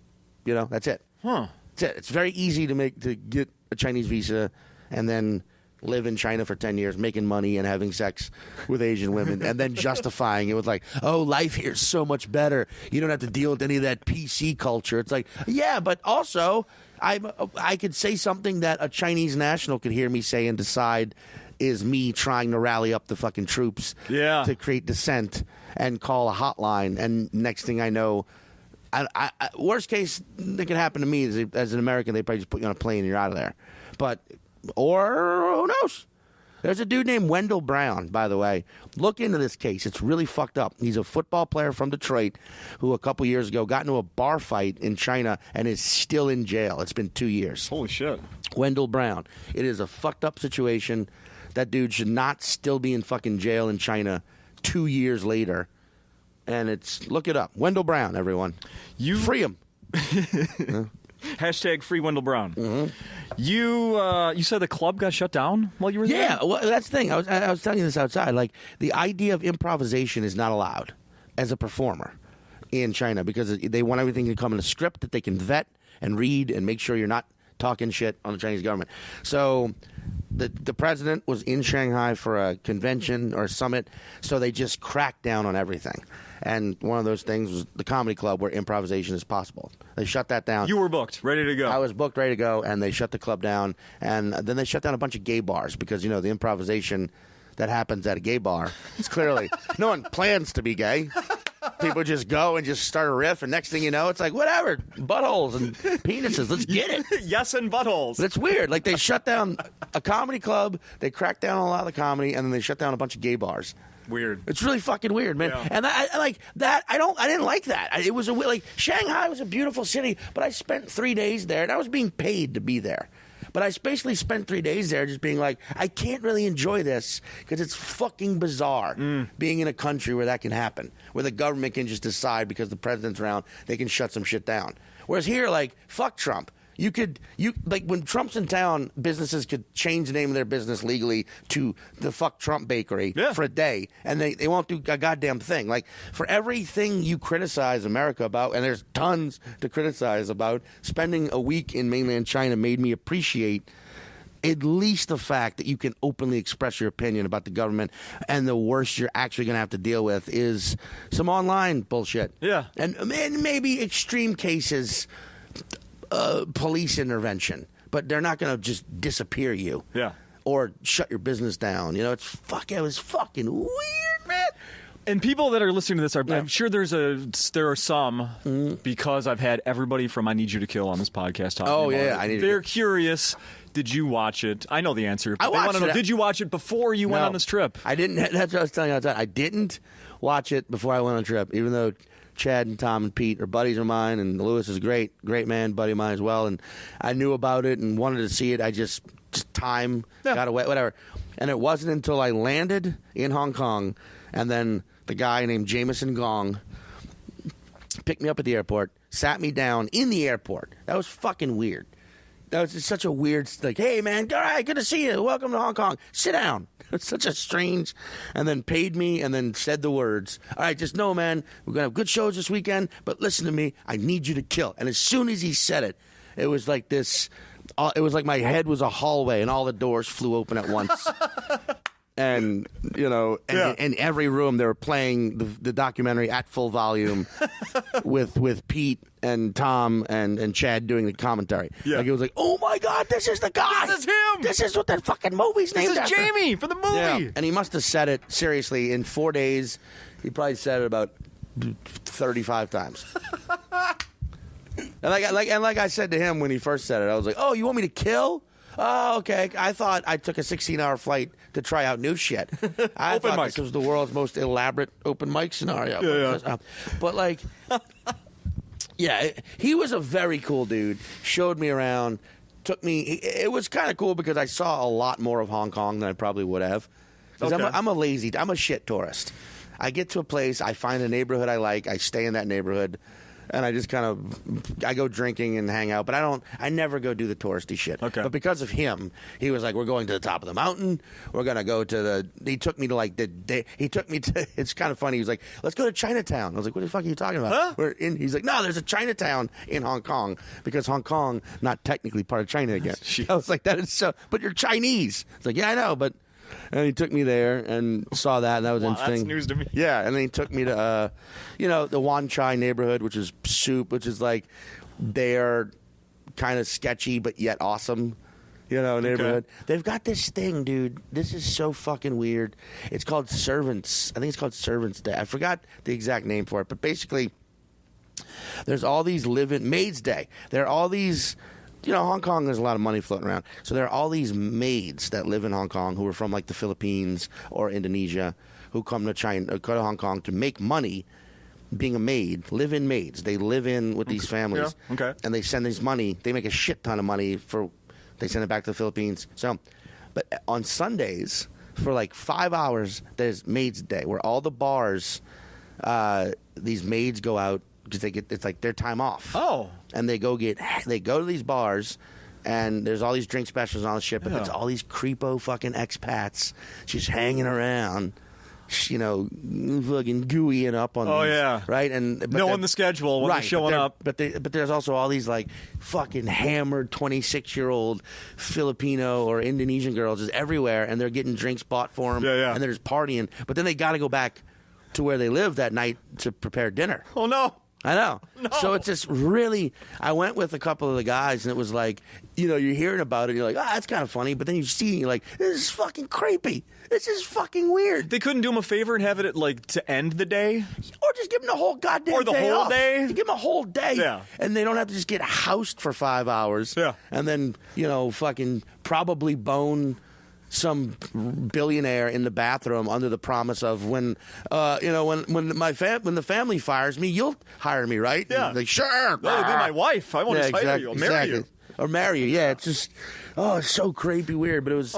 S2: that's it.
S1: Huh?
S2: That's it. It's very easy to get a Chinese visa, and then live in China for 10 years, making money and having sex with Asian women, and then justifying it with like, oh, life here is so much better. You don't have to deal with any of that PC culture. It's like, yeah, but also I could say something that a Chinese national could hear me say and decide is me trying to rally up the fucking troops to create dissent and call a hotline. And next thing I know, worst case that could happen to me is, as an American, they probably just put you on a plane and you're out of there. Or who knows? There's a dude named Wendell Brown, by the way. Look into this case. It's really fucked up. He's a football player from Detroit who a couple years ago got into a bar fight in China and is still in jail. It's been 2 years.
S1: Holy shit.
S2: Wendell Brown. It is a fucked up situation. That dude should not still be in fucking jail in China 2 years later. And look it up. Wendell Brown, everyone. Free him.
S1: Hashtag free Wendell Brown.
S2: Mm-hmm.
S1: You said the club got shut down while you were there?
S2: Yeah, well, that's the thing. I was telling you this outside. Like, the idea of improvisation is not allowed as a performer. in China because they want everything to come in a script that they can vet and read and make sure you're not talking shit on the Chinese government. So the president was in Shanghai for a convention or a summit, so they just cracked down on everything. And one of those things was the comedy club where improvisation is possible. They shut that down.
S1: You were booked, ready to go.
S2: I was booked, ready to go, and they shut the club down. And then they shut down a bunch of gay bars because, the improvisation that happens at a gay bar, it's clearly, no one plans to be gay. People just go and just start a riff, and next thing you know, it's like, whatever, buttholes and penises, let's get it.
S1: Yes, and buttholes.
S2: But it's weird. Like, they shut down a comedy club, they cracked down on a lot of the comedy, and then they shut down a bunch of gay bars.
S1: Weird.
S2: It's really fucking weird, man.
S1: Yeah.
S2: And I like that. I didn't like that. It was like Shanghai was a beautiful city, but I spent 3 days there, and I was being paid to be there. But I basically spent 3 days there just being like, I can't really enjoy this because it's fucking bizarre being in a country where that can happen, where the government can just decide because the president's around, they can shut some shit down. Whereas here, like, fuck Trump. You like when Trump's in town, businesses could change the name of their business legally to the Fuck Trump Bakery for a day, and they won't do a goddamn thing. Like, for everything you criticize America about, and there's tons to criticize about, spending a week in mainland China made me appreciate at least the fact that you can openly express your opinion about the government, and the worst you're actually going to have to deal with is some online bullshit.
S1: Yeah.
S2: And maybe extreme cases, police intervention, but they're not going to just disappear you.
S1: Yeah.
S2: Or shut your business down. It was fucking weird, man.
S1: And people that are listening to this I'm sure there are some because I've had everybody from I Need You to Kill on this podcast talking about it. They're curious. Did you watch it? I know the answer. But they want to know, did you watch it before you went on this trip?
S2: I didn't. That's what I was telling you all the time. I didn't watch it before I went on a trip, even though Chad and Tom and Pete are buddies of mine, and Lewis is a great man, buddy of mine as well. And I knew about it and wanted to see it. I just time got away, whatever. And it wasn't until I landed in Hong Kong, and then the guy named Jameson Gong picked me up at the airport, sat me down in the airport. That was fucking weird. That was just such a weird, like, hey, man, all right, good to see you. Welcome to Hong Kong. Sit down. It's such a strange, and then paid me and then said the words. All right, just know, man, we're going to have good shows this weekend, but listen to me. I need you to kill. And as soon as he said it, it was like this, it was like my head was a hallway and all the doors flew open at once. And, in every room they were playing the documentary at full volume with Pete and Tom and Chad doing the commentary. Yeah. Like, it was like, oh my God, this is the guy.
S1: This is him.
S2: This is what that fucking movie's named after.
S1: This is Jamie for the movie.
S2: Yeah. And he must have said it, seriously, in 4 days. He probably said it about 35 times. And like I said to him when he first said it, I was like, oh, you want me to kill? Oh, okay. I thought I took a 16-hour flight to try out new shit. I thought this was the world's most elaborate open mic scenario.
S1: Yeah.
S2: But, like, yeah, he was a very cool dude. Showed me around. Took me. It was kind of cool because I saw a lot more of Hong Kong than I probably would have. Because I'm a shit tourist. I get to a place, I find a neighborhood I like, I stay in that neighborhood. And I just I go drinking and hang out, but I never go do the touristy shit.
S1: Okay.
S2: But because of him, he was like, we're going to the top of the mountain. We're going to go to he took me to it's kind of funny. He was like, let's go to Chinatown. I was like, what the fuck are you talking about?
S1: Huh?
S2: He's like, no, there's a Chinatown in Hong Kong because Hong Kong, not technically part of China again. I was like, that is so, but you're Chinese. It's like, yeah, I know, but. And he took me there and saw that, and that was interesting.
S1: That's news to me.
S2: Yeah, and then he took me to, the Wan Chai neighborhood, which is like they're kind of sketchy but yet awesome, neighborhood. Okay. They've got this thing, dude. This is so fucking weird. It's called Servants. I think it's called Servants Day. I forgot the exact name for it, but basically, there's all these Maids Day. There are all these. Hong Kong, there's a lot of money floating around. So there are all these maids that live in Hong Kong who are from, like, the Philippines or Indonesia who come to Hong Kong to make money being a maid, live-in maids. They live in with these families.
S1: Yeah. Okay.
S2: And they send this money. They make a shit ton of money they send it back to the Philippines. So, but on Sundays, for, like, 5 hours, there's Maids Day where all the bars, these maids go out because it's like their time off.
S1: Oh.
S2: And they go to these bars, and there's all these drink specials on the ship, and it's all these creepo fucking expats just hanging around fucking gooeying up on these,
S1: yeah.
S2: right?
S1: Knowing the schedule when they're showing up.
S2: But there's also all these like fucking hammered 26-year-old Filipino or Indonesian girls just everywhere, and they're getting drinks bought for them, and they're just partying. But then they got to go back to where they live that night to prepare dinner.
S1: Oh, no.
S2: I know.
S1: No.
S2: So it's just really, I went with a couple of the guys, and it was like, you're hearing about it, you're like, that's kind of funny, but then you see it, and you're like, this is fucking creepy. This is fucking weird.
S1: They couldn't do them a favor and have it to end the day?
S2: Or just give them the whole goddamn day
S1: Or the whole
S2: off.
S1: day?
S2: Give them a whole day.
S1: Yeah.
S2: And they don't have to just get housed for 5 hours.
S1: Yeah.
S2: And then, fucking probably bone some billionaire in the bathroom under the promise of when the family fires me, you'll hire me, right?
S1: Yeah.
S2: Like, sure.
S1: Well, you'll be my wife. I won't just hire you. I'll marry you.
S2: Or marry you. Yeah, it's just, it's so creepy weird. But it was,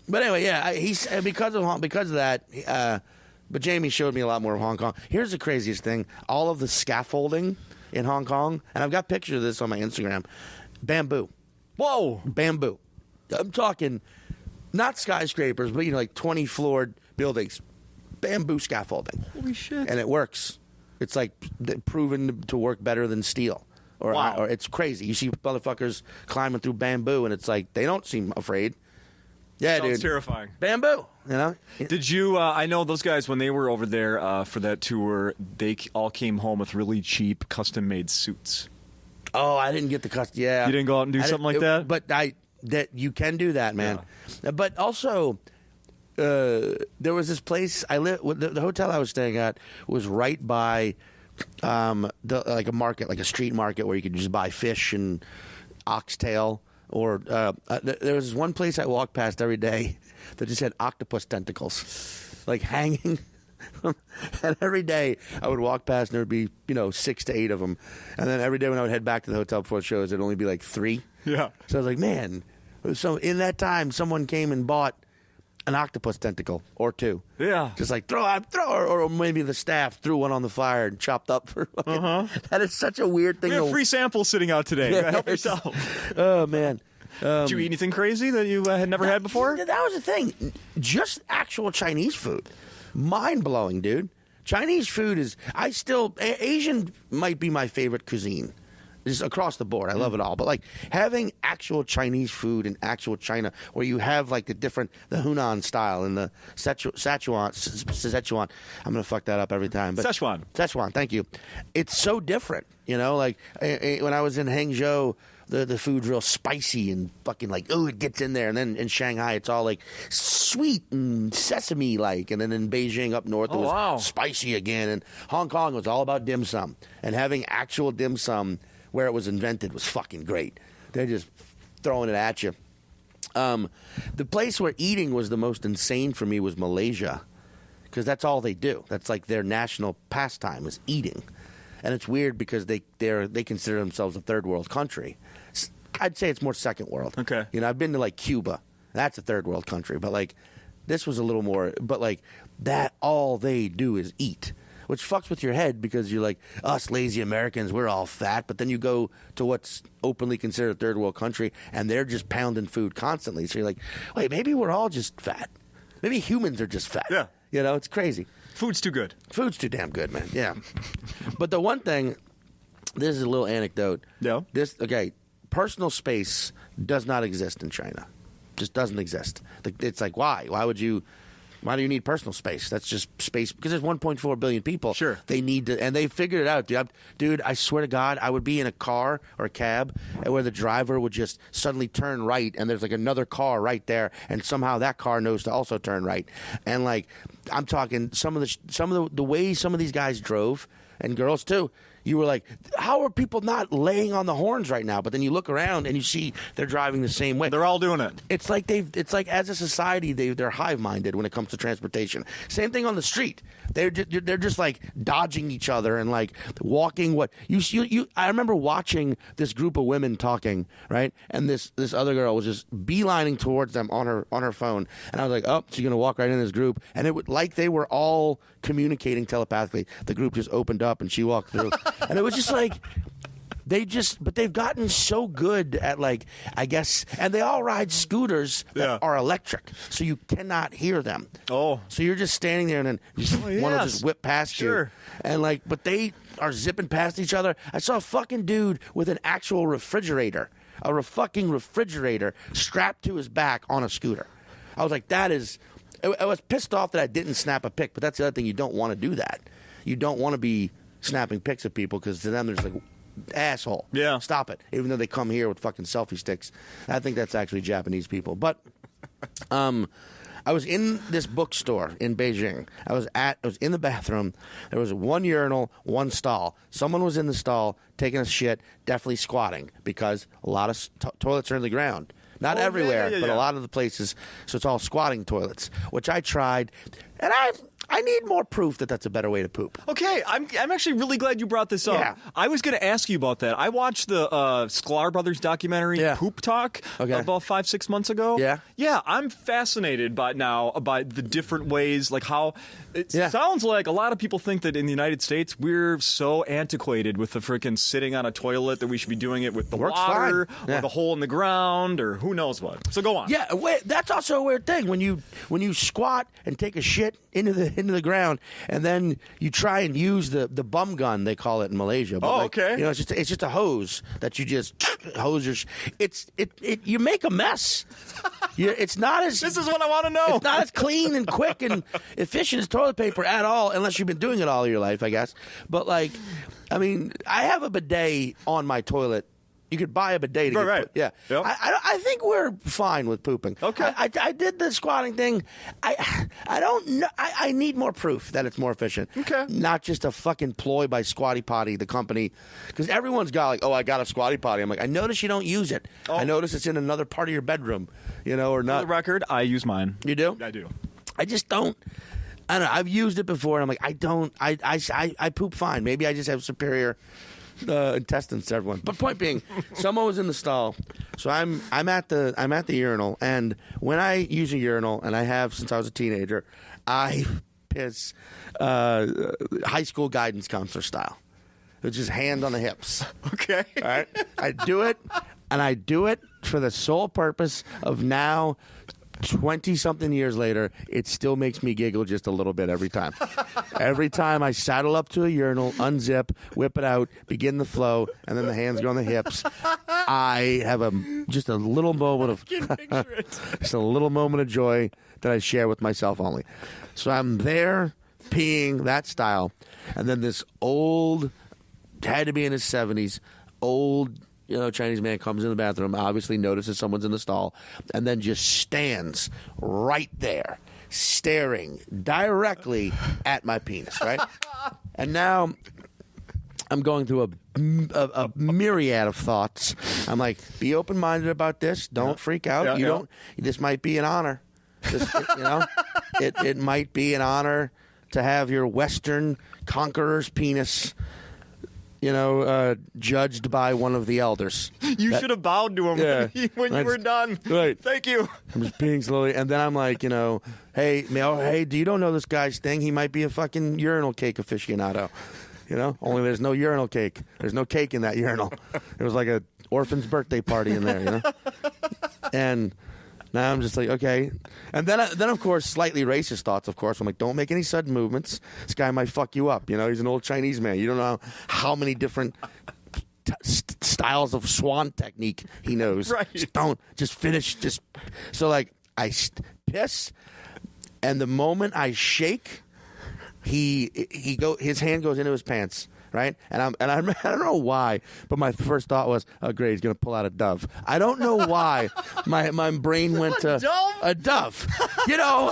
S2: but anyway, yeah, because of that, but Jamie showed me a lot more of Hong Kong. Here's the craziest thing. All of the scaffolding in Hong Kong, and I've got pictures of this on my Instagram, bamboo.
S1: Whoa.
S2: Bamboo. I'm talking not skyscrapers, but like 20-floored buildings. Bamboo scaffolding.
S1: Holy shit.
S2: And it works. It's like proven to work better than steel. Or it's crazy. You see motherfuckers climbing through bamboo, and it's like they don't seem afraid. Yeah,
S1: Sounds
S2: dude.
S1: terrifying.
S2: Bamboo,
S1: Did you, I know those guys, when they were over there for that tour, they all came home with really cheap custom-made suits.
S2: Oh, I didn't get the custom. Yeah.
S1: You didn't go out and do something like that?
S2: But that you can do that, man. Yeah. But also, there was this place the hotel I was staying at was right by like a market, like a street market where you could just buy fish and oxtail. Or there was one place I walked past every day that just had octopus tentacles, like hanging. And every day I would walk past and there would be 6 to 8 of them. And then every day when I would head back to the hotel before shows, it'd only be like 3.
S1: Yeah.
S2: So I was like, man. So in that time, someone came and bought an octopus tentacle or 2.
S1: Yeah.
S2: Just like throw, or maybe the staff threw one on the fire and chopped up for. That is such a weird thing.
S1: We have free samples sitting out today.
S2: Yes.
S1: Help yourself.
S2: Oh man.
S1: Did you eat anything crazy that you had never had before?
S2: That was the thing. Just actual Chinese food. Mind blowing, dude. Chinese food is. Asian might be my favorite cuisine. Just across the board. I love it all. But like having actual Chinese food in actual China where you have like the Hunan style and the Szechuan. I'm going to fuck that up every time. But Szechuan, thank you. It's so different. Like when I was in Hangzhou, the food's real spicy and fucking like, it gets in there. And then in Shanghai, it's all like sweet and sesame-like. And then in Beijing up north, it was spicy again. And Hong Kong was all about dim sum. And having actual dim sum where it was invented was fucking great. They're just throwing it at you. The place where eating was the most insane for me was Malaysia, because that's all they do. That's like their national pastime is eating. And it's weird because they consider themselves a third world country. I'd say it's more second world.
S1: Okay.
S2: I've been to like Cuba. That's a third world country. But like this was a little more, but like that all they do is eat. Which fucks with your head because you're like, us lazy Americans, we're all fat. But then you go to what's openly considered a third world country, and they're just pounding food constantly. So you're like, wait, maybe we're all just fat. Maybe humans are just fat.
S1: Yeah.
S2: It's crazy.
S1: Food's too good.
S2: Food's too damn good, man. Yeah. But the one thing, this is a little anecdote.
S1: Yeah.
S2: Personal space does not exist in China. Just doesn't exist. It's like, why? Why do you need personal space? That's just space because there's 1.4 billion people.
S1: Sure.
S2: They need to, and they figured it out, dude. Dude, I swear to God, I would be in a car or a cab where the driver would just suddenly turn right, and there's like another car right there, and somehow that car knows to also turn right. And like, I'm talking some of the way some of these guys drove, and girls too. You were like, how are people not laying on the horns right now? But then you look around and you see they're driving the same way.
S1: They're all doing it.
S2: It's like as a society they're hive-minded when it comes to transportation. Same thing on the street. They're just like dodging each other and like walking. What you I remember watching this group of women talking, right? And this other girl was just beelining towards them on her phone, and I was like, oh, she's gonna walk right in this group, and it would like they were all communicating telepathically. The group just opened up and she walked through. And it was just like, but they've gotten so good at, like, I guess, and they all ride scooters that are electric, so you cannot hear them.
S1: Oh.
S2: So you're just standing there, and then one will just whip past you. And, like, but they are zipping past each other. I saw a fucking dude with an actual refrigerator, fucking refrigerator strapped to his back on a scooter. I was like, I was pissed off that I didn't snap a pic, but that's the other thing. You don't want to do that. You don't want to be snapping pics of people, because to them, there's like, asshole.
S1: Yeah.
S2: Stop it. Even though they come here with fucking selfie sticks. I think that's actually Japanese people. But I was in this bookstore in Beijing. I was in the bathroom. There was one urinal, one stall. Someone was in the stall taking a shit, definitely squatting, because a lot of toilets are in the ground. Not everywhere, but a lot of the places. So it's all squatting toilets, which I tried. And I need more proof that that's a better way to poop.
S1: Okay, I'm actually really glad you brought this up.
S2: Yeah.
S1: I was going to ask you about that. I watched the Sklar Brothers documentary, Poop Talk, about 5-6 months ago.
S2: Yeah.
S1: Yeah, I'm fascinated by the different ways, like how it sounds like a lot of people think that in the United States we're so antiquated with the freaking sitting on a toilet that we should be doing it with the water or the hole in the ground or who knows what. So go on.
S2: Yeah, that's also a weird thing when you squat and take a shit into the ground, and then you try and use the bum gun, they call it in Malaysia. But
S1: okay.
S2: You know, it's just a hose that you just hose your. You make a mess. It's not as.
S1: This is what I want to know.
S2: It's not as clean and quick and efficient as toilet paper at all, unless you've been doing it all your life, I guess. But like, I mean, I have a bidet on my toilet. You could buy a bidet to
S1: right.
S2: Yeah.
S1: Yep.
S2: I think we're fine with pooping.
S1: Okay.
S2: I did the squatting thing. I don't know. I need more proof that it's more efficient.
S1: Okay.
S2: Not just a fucking ploy by Squatty Potty, the company. Because everyone's got like, oh, I got a Squatty Potty. I'm like, I notice you don't use it. I notice it's in another part of your bedroom, or not.
S1: For the record, I use mine.
S2: You do?
S1: I do.
S2: I just don't. I don't know. I've used it before, and I'm like, I don't. I poop fine. Maybe I just have superior intestines to everyone. But point being, someone was in the stall, so I'm at the urinal, and when I use a urinal, and I have since I was a teenager, I piss high school guidance counselor style. It's just hand on the hips.
S1: Okay.
S2: All right. I do it, and I do it for the sole purpose of now. 20-something years later, it still makes me giggle just a little bit every time. Every time I saddle up to a urinal, unzip, whip it out, begin the flow, and then the hands go on the hips, I have just a little moment of just a little moment of joy that I share with myself only. So I'm there peeing that style, and then this old, had to be in his 70s, old Chinese man comes in the bathroom, obviously notices someone's in the stall, and then just stands right there, staring directly at my penis, right? And now I'm going through a myriad of thoughts. I'm like, be open-minded about this. Don't freak out. Don't. This might be an honor. It might be an honor to have your Western conqueror's penis judged by one of the elders.
S1: You should have bowed to him when you were done.
S2: Right.
S1: Thank you.
S2: I'm just peeing slowly, and then I'm like, hey, do you don't know this guy's thing? He might be a fucking urinal cake aficionado. Only there's no urinal cake. There's no cake in that urinal. It was like a orphan's birthday party in there, And now I'm just like, okay. And then of course, slightly racist thoughts, of course. I'm like, don't make any sudden movements. This guy might fuck you up. He's an old Chinese man. You don't know how many different styles of swan technique he knows.
S1: Right.
S2: Just finish. So like, I piss, and the moment I shake, his hand goes into his pants. Right, and I don't know why, but my first thought was, "Oh, great, he's gonna pull out a dove." I don't know why my brain went to a dove.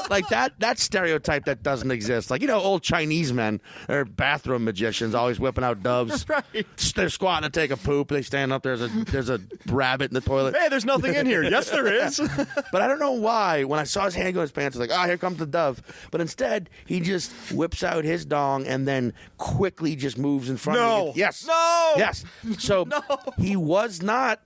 S2: Like that stereotype that doesn't exist. Like old Chinese men or bathroom magicians always whipping out doves.
S1: Right.
S2: They're squatting to take a poop. They stand up. There's a rabbit in the toilet.
S1: Hey, there's nothing in here. Yes, there is.
S2: But I don't know why. When I saw his hand go in his pants, I was like, "Oh, here comes the dove." But instead, he just whips out his dong and then quickly just moves in front of me. Yes.
S1: No.
S2: Yes. So he was not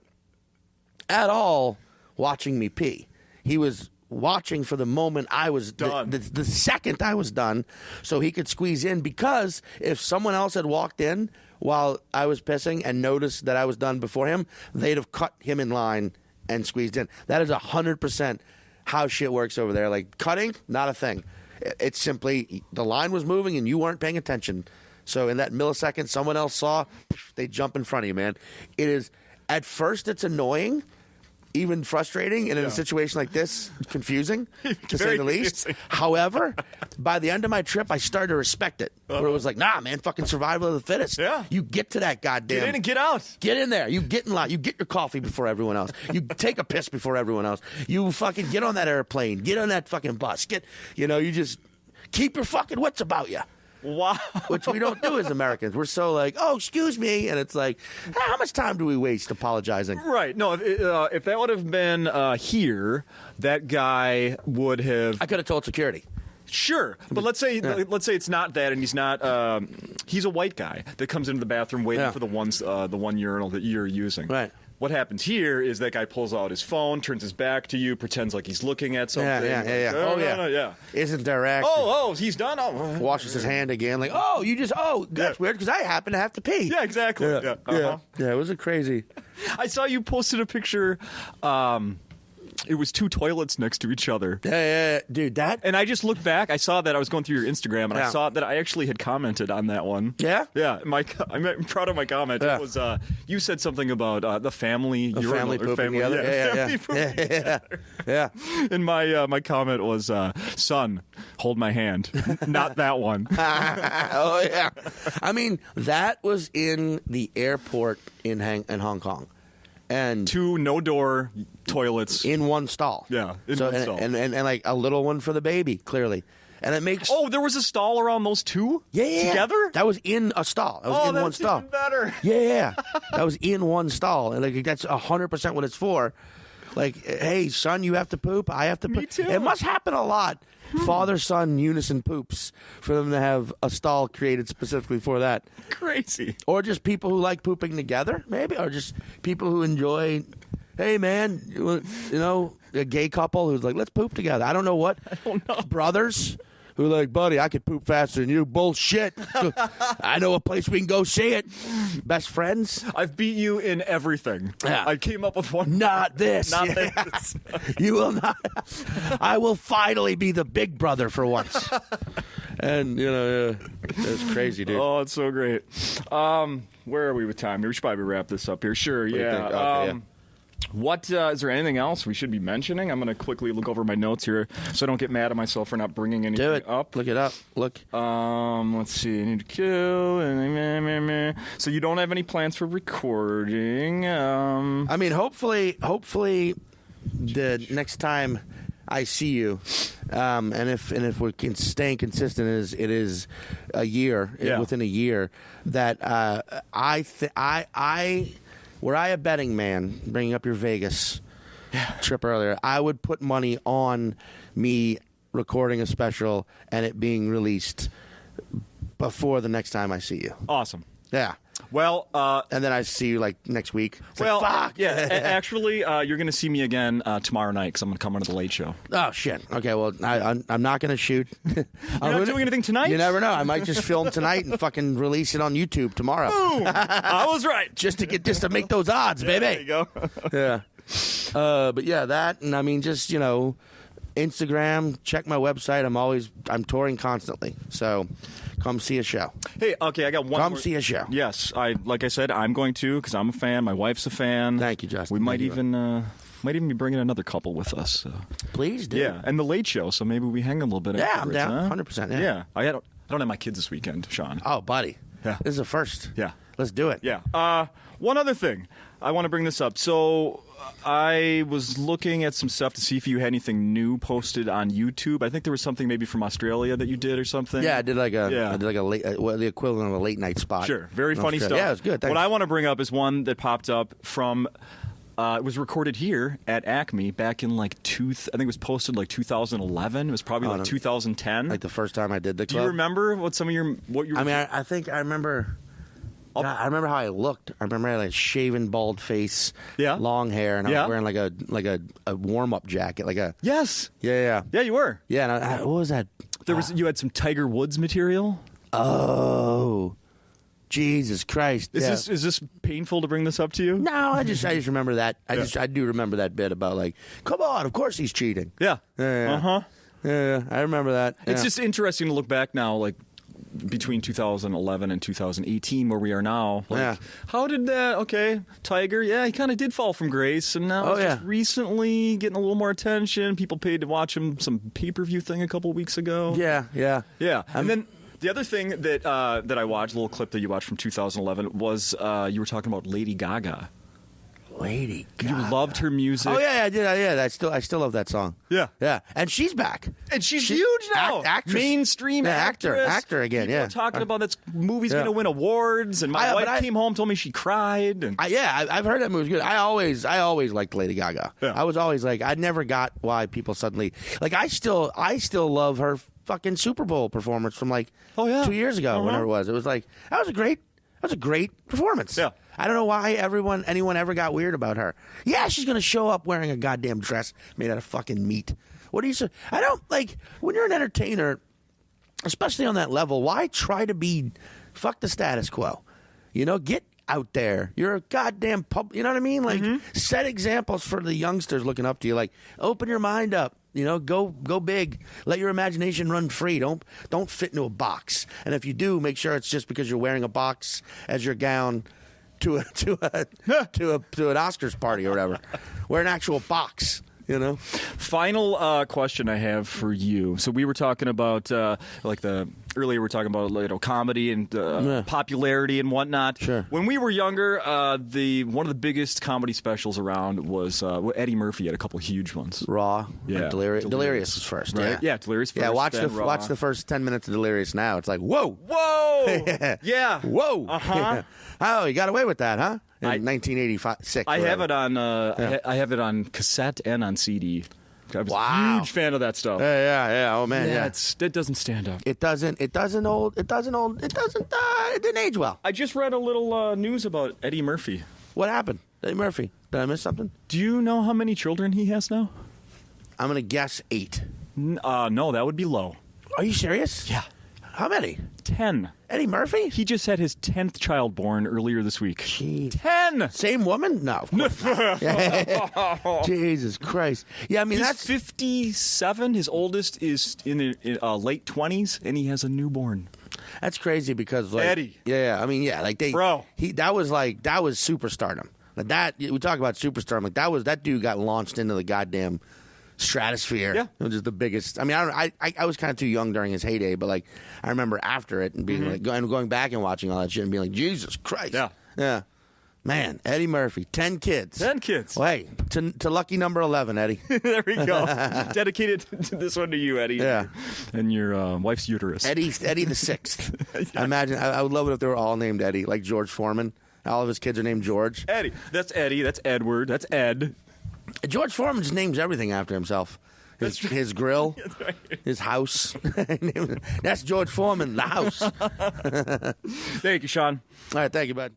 S2: at all watching me pee. He was watching for the moment I was
S1: done.
S2: The second I was done, so he could squeeze in, because if someone else had walked in while I was pissing and noticed that I was done before him, they'd have cut him in line and squeezed in. That is 100% how shit works over there. Like, cutting, not a thing. It's simply the line was moving and you weren't paying attention. So in that millisecond, someone else saw, they jump in front of you, man. It is, at first, it's annoying, even frustrating, and in a situation like this, confusing, to say the least. However, by the end of my trip, I started to respect it. Where it was like, nah, man, fucking survival of the fittest.
S1: Yeah.
S2: You get to that goddamn...
S1: Get in and get out.
S2: Get in there. You get in line. You get your coffee before everyone else. You take a piss before everyone else. You fucking get on that airplane. Get on that fucking bus. You just keep your fucking wits about you.
S1: Wow.
S2: Which we don't do as Americans. We're so like, oh, excuse me. And it's like, how much time do we waste apologizing?
S1: Right. No, if that would have been here, that guy would have...
S2: I could have told security.
S1: Sure, but let's say it's not that, and he's not. He's a white guy that comes into the bathroom waiting for the one urinal that you're using.
S2: Right.
S1: What happens here is that guy pulls out his phone, turns his back to you, pretends like he's looking at something.
S2: Yeah.
S1: Like, yeah.
S2: Isn't direct.
S1: Oh, he's done. Oh.
S2: Washes his hand again. Like, that's weird because I happen to have to pee.
S1: Yeah, exactly. Yeah.
S2: It was a crazy.
S1: I saw you posted a picture. It was two toilets next to each other.
S2: Yeah, dude, that...
S1: And I just looked back. I saw that. I was going through your Instagram, and I saw that I actually had commented on that one.
S2: Yeah?
S1: Yeah. I'm proud of my comment.
S2: Yeah.
S1: It was, you said something about the family...
S2: The family pooping together. Yeah.
S1: And my comment was, son, hold my hand. Not that one.
S2: Oh, yeah. I mean, that was in the airport in Hong Kong. And
S1: two no-door toilets.
S2: In one stall.
S1: Yeah, one stall.
S2: And like a little one for the baby, clearly. And it makes...
S1: Oh, there was a stall around those two?
S2: Yeah.
S1: Together?
S2: That was in a stall. That was in one stall.
S1: Even better.
S2: Yeah. That was in one stall. And like that's 100% what it's for. Like, hey, son, you have to poop. I have to poop.
S1: Me too.
S2: It must happen a lot. Father-son unison poops for them to have a stall created specifically for that.
S1: Crazy.
S2: Or just people who like pooping together, maybe. Or just people who enjoy, hey, man, a gay couple who's like, let's poop together. I don't know what.
S1: I don't know.
S2: Brothers who are like, buddy, I could poop faster than you. Bullshit. I know a place we can go see it. Best friends.
S1: I've beat you in everything.
S2: Yeah.
S1: I came up with one.
S2: Not this.
S1: Not this.
S2: You will not. I will finally be the big brother for once. And, it's crazy, dude.
S1: Oh, it's so great. Where are we with time? We should probably wrap this up here. Sure, yeah.
S2: Okay,
S1: What is there anything else we should be mentioning? I'm going to quickly look over my notes here so I don't get mad at myself for not bringing anything up.
S2: Look it up. Look.
S1: Let's see. I need to kill. So you don't have any plans for recording?
S2: I mean, hopefully, the next time I see you, and if we can stay consistent, it is a year. Within a year that were I a betting man, bringing up your Vegas trip earlier, I would put money on me recording a special and it being released before the next time I see you.
S1: Awesome.
S2: Yeah.
S1: Well,
S2: and then I see you like next week. It's
S1: well,
S2: like, fuck.
S1: Yeah. Actually, you're going to see me again tomorrow night because I'm going to come on to the Late Show.
S2: Oh shit. Okay. Well, I'm not going to shoot.
S1: You're not doing anything tonight?
S2: You never know. I might just film tonight and fucking release it on YouTube tomorrow.
S1: Boom! I was right.
S2: just to make those odds, baby.
S1: There you go.
S2: Yeah. But yeah, that, and I mean, just Instagram. Check my website. I'm touring constantly. So. Come see a show.
S1: Hey, okay, I got one.
S2: Come see a show.
S1: Yes, like I said, I'm going to because I'm a fan. My wife's a fan.
S2: Thank you, Justin.
S1: We might even be bringing another couple with us.
S2: Please do.
S1: Yeah, and the Late Show, so maybe we hang a little bit.
S2: Yeah, I'm down. 100%. Yeah.
S1: I don't have my kids this weekend, Sean.
S2: Oh, buddy.
S1: Yeah.
S2: This is a first.
S1: Yeah.
S2: Let's do it.
S1: Yeah. One other thing, I want to bring this up. So I was looking at some stuff to see if you had anything new posted on YouTube. I think there was something maybe from Australia that you did or something.
S2: Yeah, I did like a late, the equivalent of a late night spot.
S1: Sure, very funny stuff.
S2: Yeah, it was good. Thanks.
S1: What I want to bring up is one that popped up from. It was recorded here at Acme back in I think it was posted 2011. It was probably 2010.
S2: Like the first time I did the club.
S1: Do you remember what you?
S2: I mean, I think I remember. God, I remember how I looked. I remember I had a shaven, bald face, long hair, and I was wearing like a warm up jacket, like a
S1: yeah, you were.
S2: Yeah. And what was that?
S1: You had some Tiger Woods material.
S2: Oh, Jesus Christ!
S1: Is this painful to bring this up to you?
S2: No, I just remember that. I do remember that bit about like, come on, of course he's cheating.
S1: Yeah.
S2: Yeah, I remember that.
S1: It's just interesting to look back now, like between 2011 and 2018, where we are now. Like, how did that? Okay, Tiger. Yeah, he kind of did fall from grace, and now just recently getting a little more attention. People paid to watch him some pay-per-view thing a couple weeks ago.
S2: Yeah.
S1: And then. The other thing that I watched, a little clip that you watched from 2011, was you were talking about Lady Gaga.
S2: Lady Gaga.
S1: You loved her music.
S2: Oh yeah, I did. I still love that song.
S1: Yeah,
S2: and she's back.
S1: And she's huge now.
S2: Actress.
S1: Mainstream
S2: actor again.
S1: People are talking about that movie's going to win awards. And my wife came home, told me she cried. And
S2: I've heard that movie's good. I always liked Lady Gaga. Yeah. I was always like, I never got why people suddenly like. I still love her fucking Super Bowl performance from like 2 years ago, whenever it was. It was like that was a great performance. Yeah. I don't know why anyone ever got weird about her. Yeah, she's gonna show up wearing a goddamn dress made out of fucking meat. What do you say? I don't like when you're an entertainer, especially on that level. Why try to be fuck the status quo? You know, get out there. You're a goddamn you know what I mean? Like set examples for the youngsters looking up to you. Like open your mind up. You know, go big. Let your imagination run free. Don't fit into a box. And if you do, make sure it's just because you're wearing a box as your gown to an Oscars party or whatever. Wear an actual box. You know.
S1: Final question I have for you. So we were talking about earlier we were talking about comedy and popularity and whatnot.
S2: Sure.
S1: When we were younger, one of the biggest comedy specials around was Eddie Murphy had a couple huge ones.
S2: Raw.
S1: Yeah.
S2: Delirious was first.
S1: Right? Yeah, Delirious first.
S2: Yeah, watch the first 10 minutes of Delirious now. It's like, whoa.
S1: Yeah.
S2: Whoa.
S1: Uh-huh.
S2: Oh, you got away with that, huh? In 1986.
S1: I have it on I have it on cassette and on CD. I was a huge fan of that stuff.
S2: Yeah. Oh man,
S1: it doesn't stand up.
S2: It didn't age well.
S1: I just read a little news about Eddie Murphy.
S2: What happened? Eddie Murphy. Did I miss something?
S1: Do you know how many children he has now?
S2: I'm gonna guess 8.
S1: No, that would be low.
S2: Are you serious?
S1: Yeah.
S2: How many?
S1: 10.
S2: Eddie Murphy?
S1: He just had his 10th child born earlier this week.
S2: Jeez.
S1: 10!
S2: Same woman? No. Of course not. Jesus Christ. Yeah, I mean,
S1: He's 57. His oldest is in the late 20s, and he has a newborn.
S2: That's crazy because, like...
S1: Eddie.
S2: Yeah, I mean, yeah, like they...
S1: Bro.
S2: That was superstardom. Like that, we talk about superstardom. Like that dude got launched into the goddamn... stratosphere. Yeah. It was just the biggest. I mean, I was kind of too young during his heyday, but like I remember after it and being like going back and watching all that shit and being like, Jesus Christ. Yeah. Man, Eddie Murphy, 10 kids.
S1: 10 kids.
S2: Well, hey, to lucky number 11, Eddie.
S1: There we go. Dedicated this one to you, Eddie.
S2: Yeah.
S1: And your wife's uterus.
S2: Eddie the sixth. Yeah. I imagine. I would love it if they were all named Eddie, like George Foreman. All of his kids are named George.
S1: Eddie. That's Eddie. That's Edward. That's Ed.
S2: George Foreman just names everything after himself. His grill, right. His house. That's George Foreman, the house.
S1: Thank you, Sean.
S2: All right, thank you, bud.